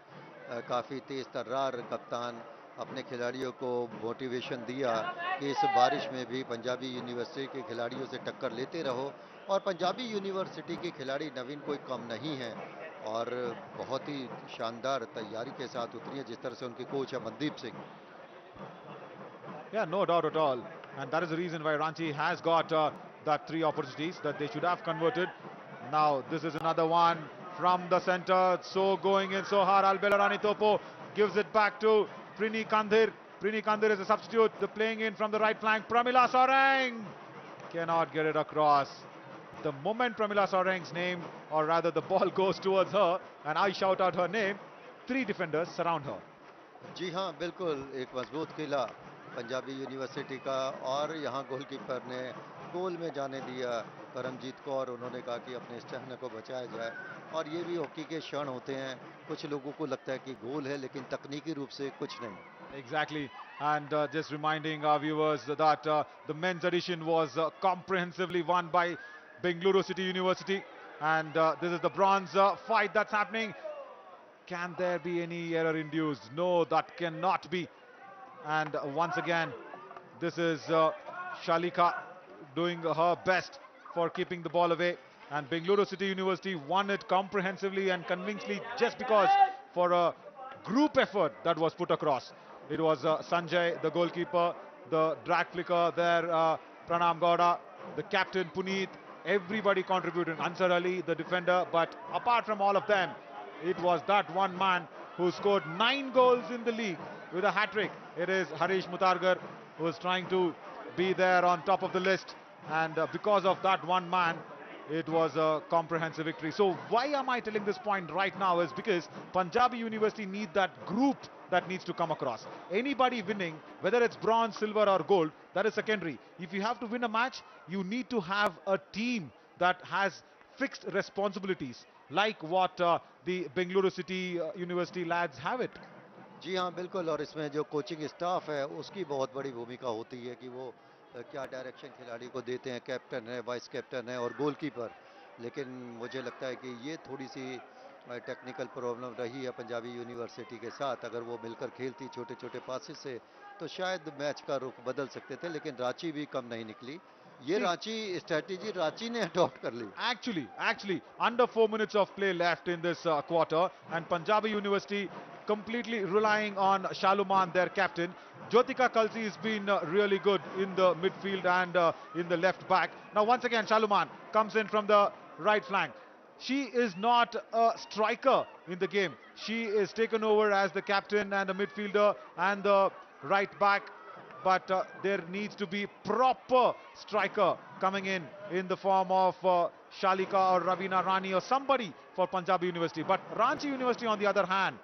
काफ़ी तेज़ तर्रार कप्तान अपने खिलाड़ियों को मोटिवेशन दिया कि इस बारिश में भी पंजाबी यूनिवर्सिटी के खिलाड़ियों से टक्कर लेते रहो और पंजाबी यूनिवर्सिटी के खिलाड़ी नवीन कोई कम नहीं हैं और बहुत ही शानदार तैयारी के साथ उतरी है, जिस तरह से उनके कोच है Mandeep Singh.
Yeah, no doubt at all. And that is the reason why Ranchi has got that three opportunities that they should have converted. Now, this is another one from the center. So going in so hard. Albelarani Topo gives it back to Prini Kandhir. Prini Kandhir is a substitute. The playing in from the right flank. Pramila Soreng cannot get it across. The moment Pramila Soreng's name, or rather the ball goes towards her, and I shout out her name, three defenders surround her.
जी हाँ, बिल्कुल एक मजबूत किला Punjabi university का, और यहाँ goalkeeper ने गोल में जाने दिया परमजीत को, और उन्होंने कहा कि अपने स्टेमिना को बचाया जाए। और ये भी हॉकी के क्षण होते हैं, कुछ लोगों को लगता है कि गोल है, लेकिन तकनीकी रूप से कुछ नहीं।
Exactly, and just reminding our viewers that the men's edition was comprehensively won by Bengaluru City University, and this is the bronze fight that's happening. Can there be any error induced? No, that cannot be. And once again, this is Shalika doing her best for keeping the ball away, and Bengaluru City University won it comprehensively and convincingly just because for a group effort that was put across. It was Sanjay, the goalkeeper, the drag flicker there, Pranam Gowda, the captain Puneet, everybody contributed. Ansar Ali, the defender, but apart from all of them, it was that one man who scored 9 goals in the league with a hat-trick. It is Harish Mutargar, who is trying to be there on top of the list, and because of that one man, it was a comprehensive victory. So why am I telling this point right now is because Punjabi University need that group that needs to come across. Anybody winning, whether it's bronze, silver or gold, that is secondary. If you have to win a match, you need to have a team that has fixed responsibilities, like what the Bengaluru City University lads have it.
जी हाँ, बिल्कुल, और इसमें जो coaching staff है उसकी बहुत बड़ी भूमिका होती है कि वो क्या डायरेक्शन खिलाड़ी को देते हैं, कैप्टन है, वाइस कैप्टन है और गोलकीपर। लेकिन मुझे लगता है कि ये थोड़ी सी टेक्निकल प्रॉब्लम रही है पंजाबी यूनिवर्सिटी के साथ। अगर वो मिलकर खेलती छोटे छोटे पासिस से तो शायद मैच का रुख बदल सकते थे, लेकिन रांची भी कम नहीं निकली। ये
See,
रांची स्ट्रेटेजी रांची ने अडॉप्ट कर ली।
actually, under 4 minutes of play left in this quarter, and Punjabi University completely relying on Shaluman, their captain. Jyotika Kalsi has been really good in the midfield and in the left back. Now, once again, Shaluman comes in from the right flank. She is not a striker in the game. She is taken over as the captain and the midfielder and the right back, but there needs to be proper striker coming in the form of Shalika or Ravina Rani or somebody for Punjab University. But Ranchi University on the other hand,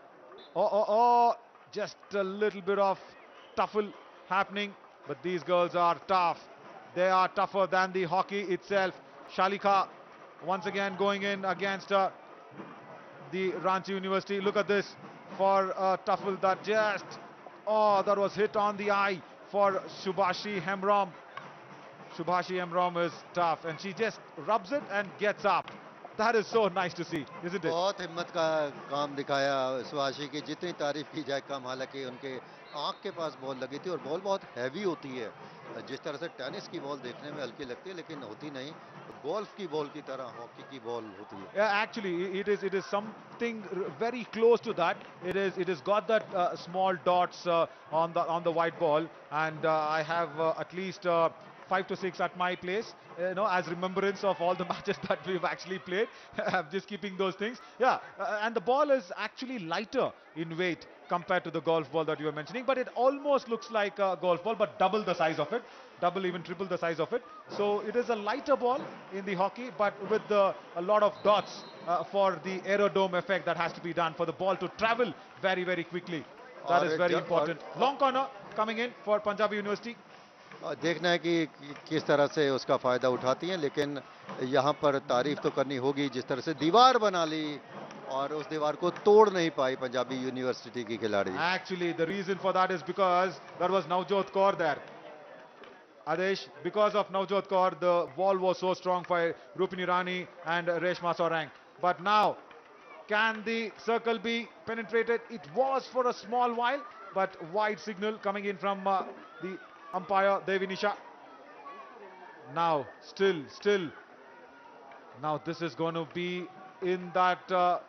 just a little bit of tuffle happening, but these girls are tough. They are tougher than the hockey itself. Shalika once again going in against the Ranchi University. Look at this for tuffle that just, that was hit on the eye for Subhashi Hemrom. Subhashi Hemrom is tough and she just rubs it and gets up. That is so nice to see, isn't it?
बहुत हिम्मत का काम दिखाया सुहाशी की, जितनी तारीफ की जाए कम। हालांकि उनके आंख के पास बॉल लगी थी और बॉल बहुत हैवी होती है। जिस तरह से टेनिस की बॉल देखने में हल्की लगती है, लेकिन होती नहीं, गोल्फ की बॉल की तरह हॉकी की बॉल होती है।
Yeah, actually, it is something very close to that. It is got that small dots on the white ball, and I have at least 5 to 6 at my place, as remembrance of all the matches that we've actually played. I'm just keeping those things. Yeah, and the ball is actually lighter in weight compared to the golf ball that you were mentioning, but it almost looks like a golf ball, but double the size of it, double, even triple the size of it. So it is a lighter ball in the hockey, but with a lot of dots for the aerodome effect that has to be done for the ball to travel very, very quickly. That
और
is very
जब
important. Long corner coming in for Punjabi University.
देखना है कि किस तरह से उसका फायदा उठाती हैं, लेकिन यहाँ पर तारीफ तो करनी होगी, जिस तरह से दीवार बना ली और उस दीवार को तोड़ नहीं पाई पंजाबी यूनिवर्सिटी की खिलाड़ी।
Actually, the reason for that is because there was Navjot Kaur there. Adesh, because of Navjot Kaur, the wall was so strong for Rupini Rani and Reshma Sorang. But now, can the circle be penetrated? It was for a small while, but wide signal coming in from the umpire Devi Nisha. Now, still. Now this is going to be in that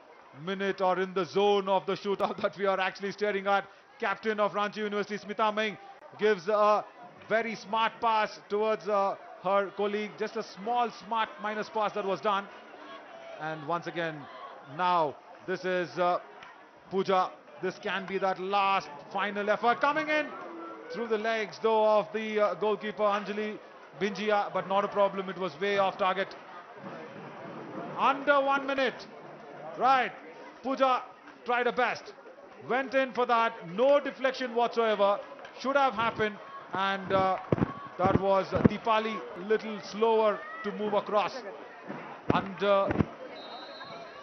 minute or in the zone of the shootout that we are actually staring at. Captain of Ranchi University, Smita Ming, gives a very smart pass towards her colleague. Just a small, smart minus pass that was done. And once again, now this is Pooja. This can be that last final effort coming in through the legs though of the goalkeeper Anjali Binjia, but not a problem. It was way off target. Under 1 minute. Right. Pooja tried her best. Went in for that. No deflection whatsoever. Should have happened. And that was Deepali little slower to move across. Under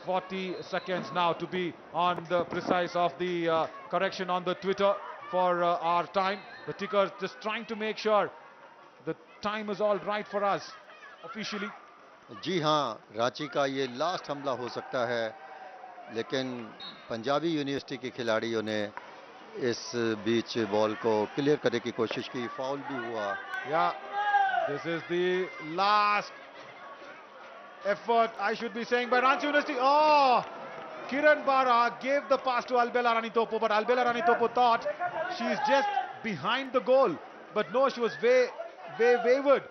40 seconds now to be on the precise of the correction on the Twitter for our time. The ticker just trying to make sure the time is all right for us officially.
जी हाँ, रांची का ये last हमला हो सकता है, लेकिन Punjabi university के खिलाड़ियों ने इस बीच बॉल को क्लियर करने की कोशिश की, फाउल भी हुआ.
Yeah, this is the last effort, I should be saying, by Ranchi University. Oh, Kiran Bara gave the pass to Albella Ranitopo, but Albella Ranitopo thought she's just behind the goal. But no, she was way wayward.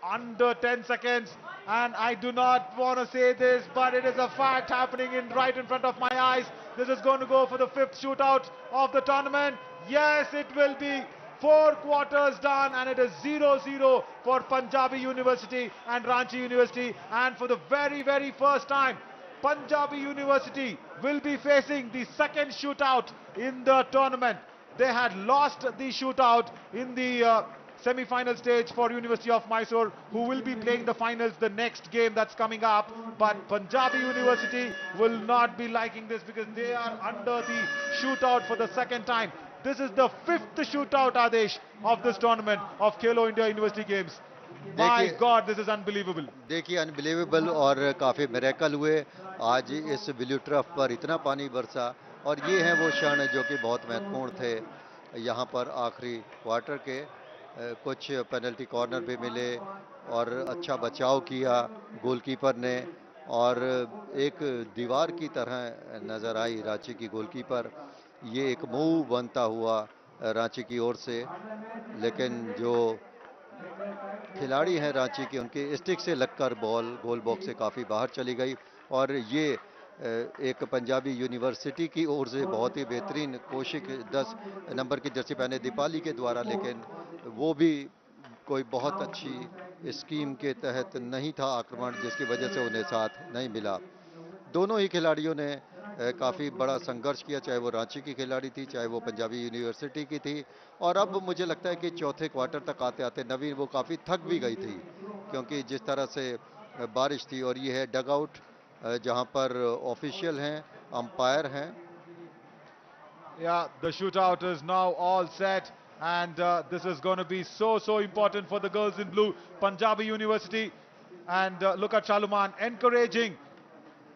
Under 10 seconds, and I do not want to say this, but it is a fact happening right in front of my eyes. This is going to go for the 5th shootout of the tournament. Yes, it will be 4 quarters done, and it is 0-0 for Punjabi University and Ranchi University. And for the very first time, Punjabi University will be facing the 2nd shootout in the tournament. They had lost the shootout in the semi-final stage for University of Mysore, who will be playing the finals the next game that's coming up. But Punjabi University will not be liking this because they are under the shootout for the 2nd time. This is the 5th shootout, Adesh, of this tournament of Khelo India University Games. My God, this is unbelievable.
देखिए, unbelievable और काफ़ी miracle हुए. आज इस blue turf पर इतना पानी बरसा, और ये हैं वो क्षण जो कि बहुत महत्वपूर्ण थे. यहाँ पर आखिरी क्वार्टर के कुछ पेनल्टी कॉर्नर भी मिले और अच्छा बचाव किया गोलकीपर ने, और एक दीवार की तरह नज़र आई रांची की गोलकीपर. ये एक मूव बनता हुआ रांची की ओर से, लेकिन जो खिलाड़ी हैं रांची के, उनके स्टिक से लगकर बॉल गोल बॉक्स से काफ़ी बाहर चली गई. और ये एक पंजाबी यूनिवर्सिटी की ओर से बहुत ही बेहतरीन कोशिश 10 नंबर की जर्सी पहने दीपाली के द्वारा, लेकिन वो भी कोई बहुत अच्छी स्कीम के तहत नहीं था आक्रमण, जिसकी वजह से उन्हें साथ नहीं मिला. दोनों ही खिलाड़ियों ने काफ़ी बड़ा संघर्ष किया, चाहे वो रांची की खिलाड़ी थी, चाहे वो पंजाबी यूनिवर्सिटी की थी. और अब मुझे लगता है कि चौथे क्वार्टर तक आते आते नवीन वो काफ़ी थक भी गई थी, क्योंकि जिस तरह से बारिश थी. और ये है डग आउट जहां पर ऑफिशियल हैं, अंपायर हैं.
Yeah, the shootout is now all set, and this is going to be so important for the girls in blue, Punjabi University. And look at Shaluman encouraging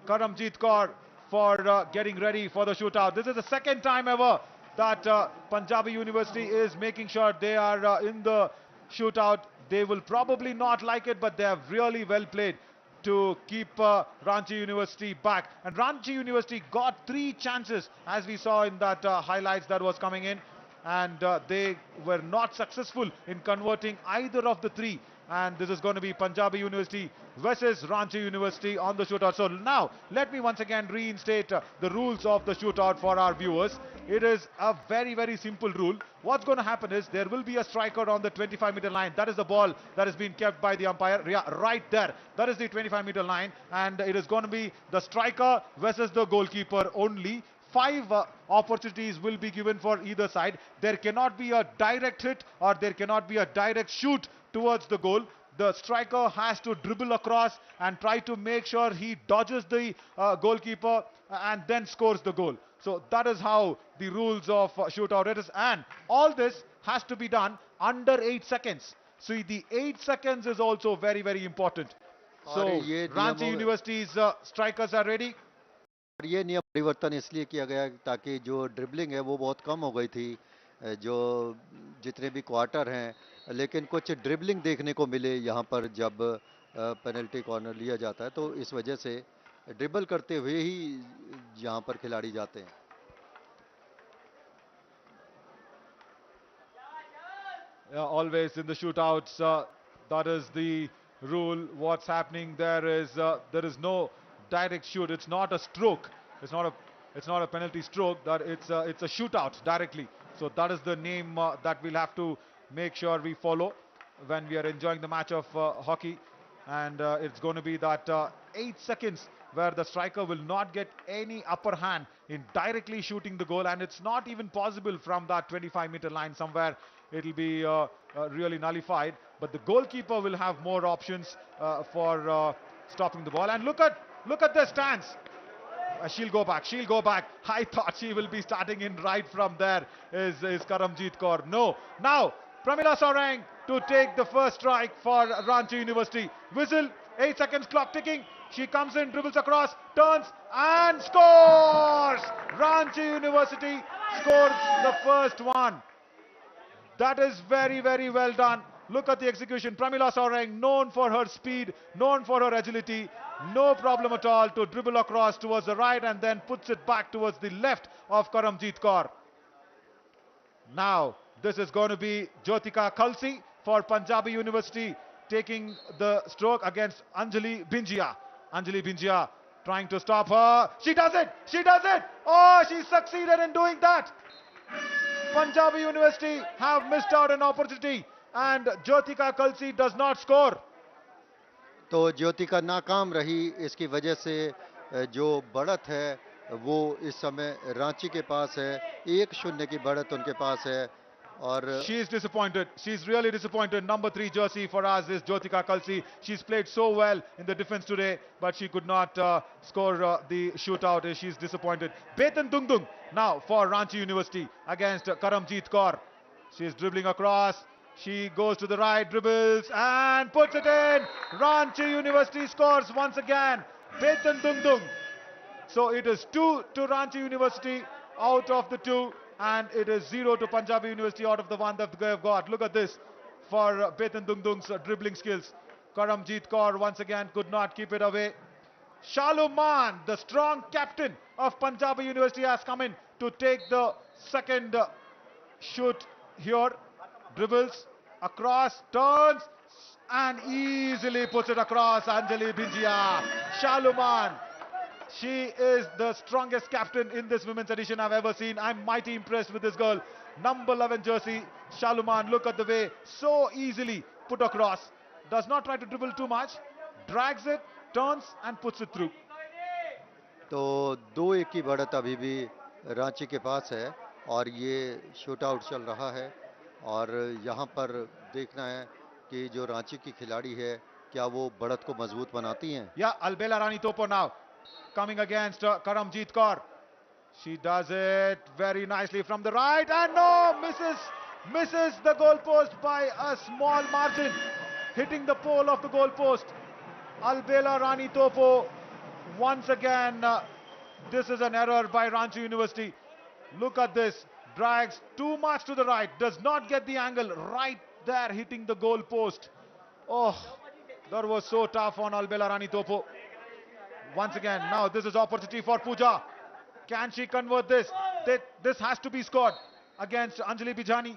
Karamjeet Kaur for getting ready for the shootout. This is the 2nd time ever that Punjabi University is making sure they are in the shootout. They will probably not like it, but they have really well played to keep Ranchi University back. And Ranchi University got 3 chances, as we saw in that highlights that was coming in, and they were not successful in converting either of the 3. And this is going to be Punjabi University versus Ranchi University on the shootout. So now, let me once again reinstate the rules of the shootout for our viewers. It is a very simple rule. What's going to happen is there will be a striker on the 25-meter line. That is the ball that is being kept by the umpire. Yeah, right there. That is the 25-meter line. And it is going to be the striker versus the goalkeeper only. 5 opportunities will be given for either side. There cannot be a direct hit or there cannot be a direct shoot towards the goal. The striker has to dribble across and try to make sure he dodges the goalkeeper and then scores the goal. So that is how the rules of shootout it is, and all this has to be done under 8 seconds. So the 8 seconds is also very important. So Ranchi University's strikers are ready.
ये नियम परिवर्तन इसलिए किया गया ताकि जो dribbling है वो बहुत कम हो गई थी, जो जितने भी क्वार्टर हैं, लेकिन कुछ ड्रिबलिंग देखने को मिले यहाँ पर जब पेनल्टी कॉर्नर लिया जाता है. तो इस वजह से ड्रिबल करते हुए ही यहाँ पर खिलाड़ी जाते हैं।
Always in the shootouts, that is the rule. What's happening there is no direct shoot. It's not a stroke. It's not a it's not a penalty stroke. That it's a shootout directly. So that is the name that we'll have to make sure we follow when we are enjoying the match of hockey. And it's going to be that 8 seconds where the striker will not get any upper hand in directly shooting the goal, and it's not even possible from that 25-meter line somewhere. It'll be really nullified, but the goalkeeper will have more options for stopping the ball. And look at the stance. She'll go back. She'll go back. I thought she will be starting in right from there. Is Karamjit Kaur? No. Now Pramila Saurang to take the first strike for Ranchi University. Whistle. 8 seconds clock ticking. She comes in, dribbles across, turns and scores. Ranchi University scores the first one. That is very, very well done. Look at the execution. Pramila Saurang, known for her speed, known for her agility. No problem at all to dribble across towards the right and then puts it back towards the left of Karamjit Kaur. Now, this is going to be Jyotika Khalsi for Punjabi University taking the stroke against Anjali Binjia. Anjali Binjia trying to stop her. She does it! She does it! Oh, she succeeded in doing that! Punjabi University have missed out an opportunity and Jyotika Khalsi does not score.
तो ज्योतिका नाकाम रही, इसकी वजह से जो बढ़त है वो इस समय रांची के पास है। 1-0 की बढ़त उनके पास है और
she is disappointed. She's really disappointed. Number 3 jersey for us is Jyotika Khalsi. She's played so well in the defense today, but she could not score the shootout. She's disappointed. Betan Dungdung now for Ranchi University against Karamjit Kaur. She's dribbling across. She goes to the right, dribbles and puts it in. Ranchi University scores once again. Betan Dungdung. So it is 2 to Ranchi University out of the 2. And it is 0 to Punjabi University out of the 1 that they have got. Look at this for Betan Dungdung's dribbling skills. Karamjit Kaur once again could not keep it away. Shalu Man, the strong captain of Punjabi University, has come in to take the second shoot here. Dribbles across, turns and easily puts it across. Anjali Binjia. Shalu Man. She is the strongest captain in this women's edition I've ever seen. I'm mighty impressed with this girl. Number 11 jersey, Shaluman. Look at the way, so easily put across. Does not try to dribble too much. Drags it, turns and puts it through.
तो 2-1 की बढ़त अभी भी रांची के पास है और ये shoot out चल रहा है और यहाँ पर देखना है कि जो रांची की खिलाड़ी है क्या वो बढ़त को मजबूत बनाती हैं।
Yeah, Albela Rani Topo now coming against Karamjit Kaur. She does it very nicely from the right and no, misses the goalpost by a small margin, hitting the pole of the goalpost. Albela Rani Topo once again. This is an error by Ranchi University. Look at this, drags too much to the right, does not get the angle, right there hitting the goalpost. Oh, that was so tough on Albela Rani Topo. Once again, now this is opportunity for Pooja. Can she convert this? This has to be scored against Anjali Bijani.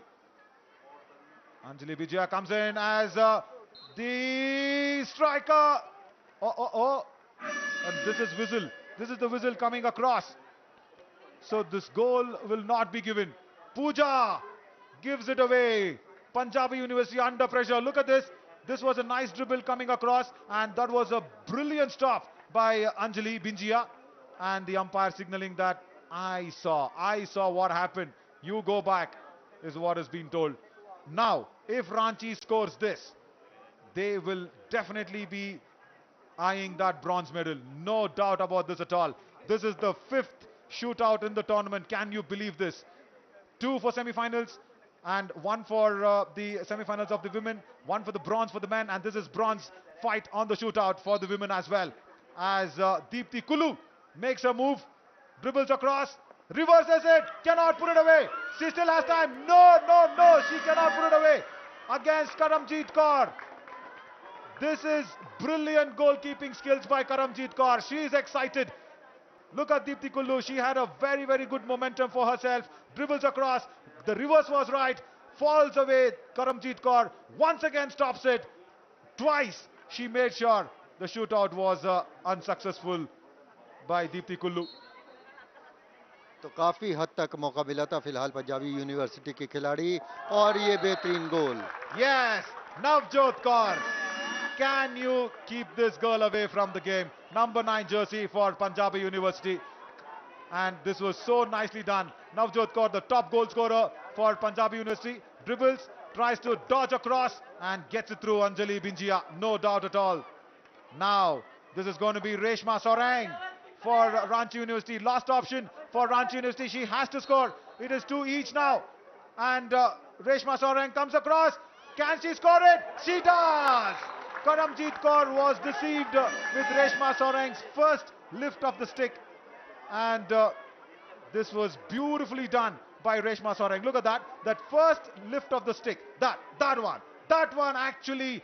Anjali Bijaya comes in as the striker. Oh. And this is whistle. This is the whistle coming across. So this goal will not be given. Pooja gives it away. Punjabi University under pressure. Look at this. This was a nice dribble coming across and that was a brilliant stop by Anjali Binjia, and the umpire signaling that I saw what happened. You go back is what has been told. Now, if Ranchi scores this, they will definitely be eyeing that bronze medal. No doubt about this at all. This is the 5th shootout in the tournament. Can you believe this? 2 for semi-finals and 1 for the semi-finals of the women, 1 for the bronze for the men, and this is bronze fight on the shootout for the women as well. As Deepthi Kulu makes a move, dribbles across, reverses it, cannot put it away. She still has time. No, she cannot put it away against Karamjit Kaur. This is brilliant goalkeeping skills by Karamjit Kaur. She is excited. Look at Deepti Kullu. She had a very, very good momentum for herself. Dribbles across. The reverse was right. Falls away. Karamjit Kaur once again stops it. Twice she made sure the shootout was unsuccessful by Deepti Kullu.
तो काफी हद तक मौका मिला था फिलहाल Punjabi university के खिलाड़ी और ये बेहतरीन गोल.
Yes, Navjot Kaur. Can you keep this girl away from the game? Number 9 jersey for Punjabi University. And this was so nicely done. Navjot Kaur, the top goal scorer for Punjabi University. Dribbles, tries to dodge across and gets it through Anjali Binjia. No doubt at all. Now, this is going to be Reshma Sorang for Ranchi University. Last option for Ranchi University. She has to score. It is 2 each now. And Reshma Sorang comes across. Can she score it? She does! Karamjit Kaur was deceived with Reshma Sorang's first lift of the stick. And this was beautifully done by Reshma Sorang. Look at that. That first lift of the stick. That one. That one actually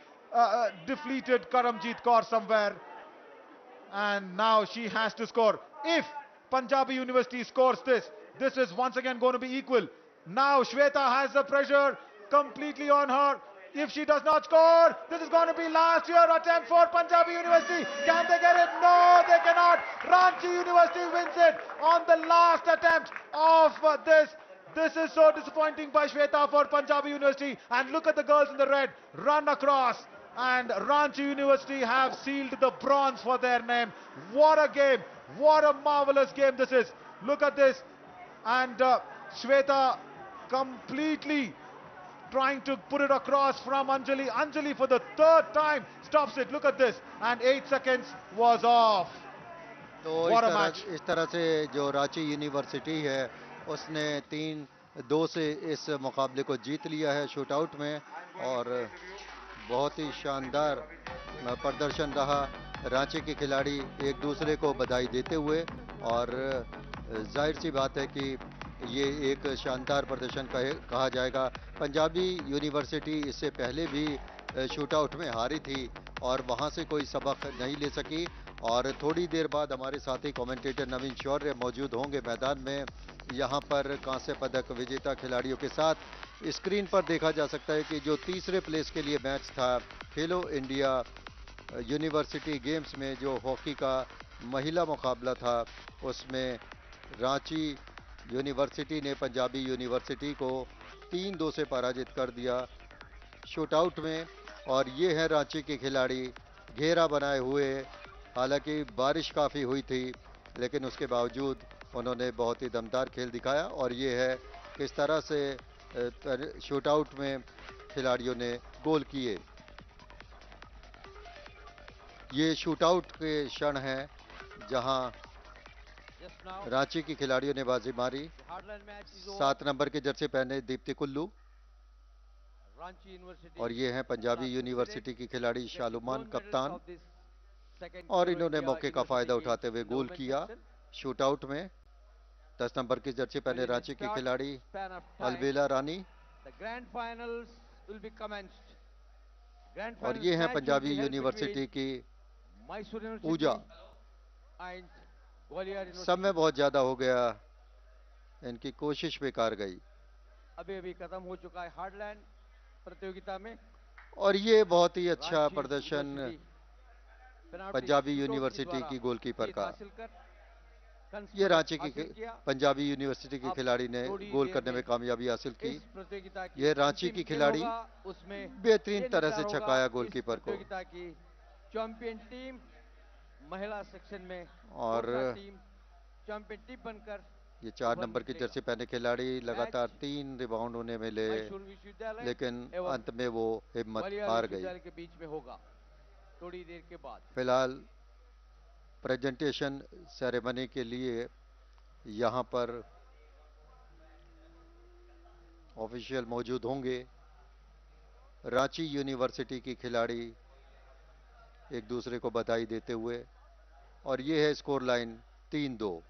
defleated Karamjit Kaur somewhere. And now she has to score. If Punjabi University scores this, this is once again going to be equal. Now Shweta has the pressure completely on her. If she does not score, this is going to be last year attempt for Punjabi University. Can they get it? No, they cannot. Ranchi University wins it on the last attempt of this. This is so disappointing by Shweta for Punjabi University. And look at the girls in the red run across. And Ranchi University have sealed the bronze for their name. What a game. What a marvelous game this is. Look at this. And Shweta completely trying to put it across from Anjali. Anjali for the third time stops it. Look at this. And 8 seconds was off.
तो
What a match.
इस तरह से जो Ranchi university है उसने 3-2 से इस मुकाबले को जीत लिया है शूटआउट में. और बहुत ही शानदार प्रदर्शन रहा. रांची के खिलाड़ी एक दूसरे को बधाई देते हुए. और जाहिर सी बात है कि ये एक शानदार प्रदर्शन कहा जाएगा. पंजाबी यूनिवर्सिटी इससे पहले भी शूटआउट में हारी थी और वहां से कोई सबक नहीं ले सकी. और थोड़ी देर बाद हमारे साथी कमेंटेटर नवीन शौर्य मौजूद होंगे मैदान में. यहां पर कांस्य पदक विजेता खिलाड़ियों के साथ स्क्रीन पर देखा जा सकता है कि जो तीसरे प्लेस के लिए मैच था खेलो इंडिया यूनिवर्सिटी गेम्स में, जो हॉकी का महिला मुकाबला था, उसमें रांची यूनिवर्सिटी ने पंजाबी यूनिवर्सिटी को 3-2 से पराजित कर दिया शूटआउट में. और ये है रांची के खिलाड़ी घेरा बनाए हुए. हालांकि बारिश काफ़ी हुई थी लेकिन उसके बावजूद उन्होंने बहुत ही दमदार खेल दिखाया. और ये है किस तरह से शूटआउट में खिलाड़ियों ने गोल किए. ये शूटआउट के क्षण हैं जहां रांची की खिलाड़ियों ने बाजी मारी. 7 नंबर के जर्सी पहने दीप्ति कुल्लू. और ये हैं पंजाबी यूनिवर्सिटी की खिलाड़ी शालुमान कप्तान. और इन्होंने मौके का फायदा उठाते हुए गोल किया शूटआउट में. 10 नंबर की जर्सी पहने रांची की खिलाड़ी अलबेला रानी. और ये हैं पंजाबी यूनिवर्सिटी की पूजा. समय बहुत ज्यादा हो गया, इनकी कोशिश बेकार गई.
अभी खत्म हो चुका है हार्डलैंड प्रतियोगिता में.
और ये बहुत ही अच्छा प्रदर्शन पंजाबी यूनिवर्सिटी की गोलकीपर का. ये रांची की पंजाबी यूनिवर्सिटी की खिलाड़ी ने गोल करने में कामयाबी हासिल की. ये रांची की खिलाड़ी बेहतरीन तरह से छकाया गोलकीपर को.
चैंपियन टीम महिला सेक्शन में
और
चैंपियन टीम बनकर
ये 4 नंबर की जर्सी पहने खिलाड़ी लगातार 3 रिबाउंड उन्हें मिले लेकिन अंत में वो हिम्मत हार गई.
के बीच में होगा थोड़ी देर के बाद.
फिलहाल प्रेजेंटेशन सेरेमनी के लिए यहाँ पर ऑफिशियल मौजूद होंगे. रांची यूनिवर्सिटी की खिलाड़ी एक दूसरे को बधाई देते हुए. और ये है स्कोर लाइन 3-2.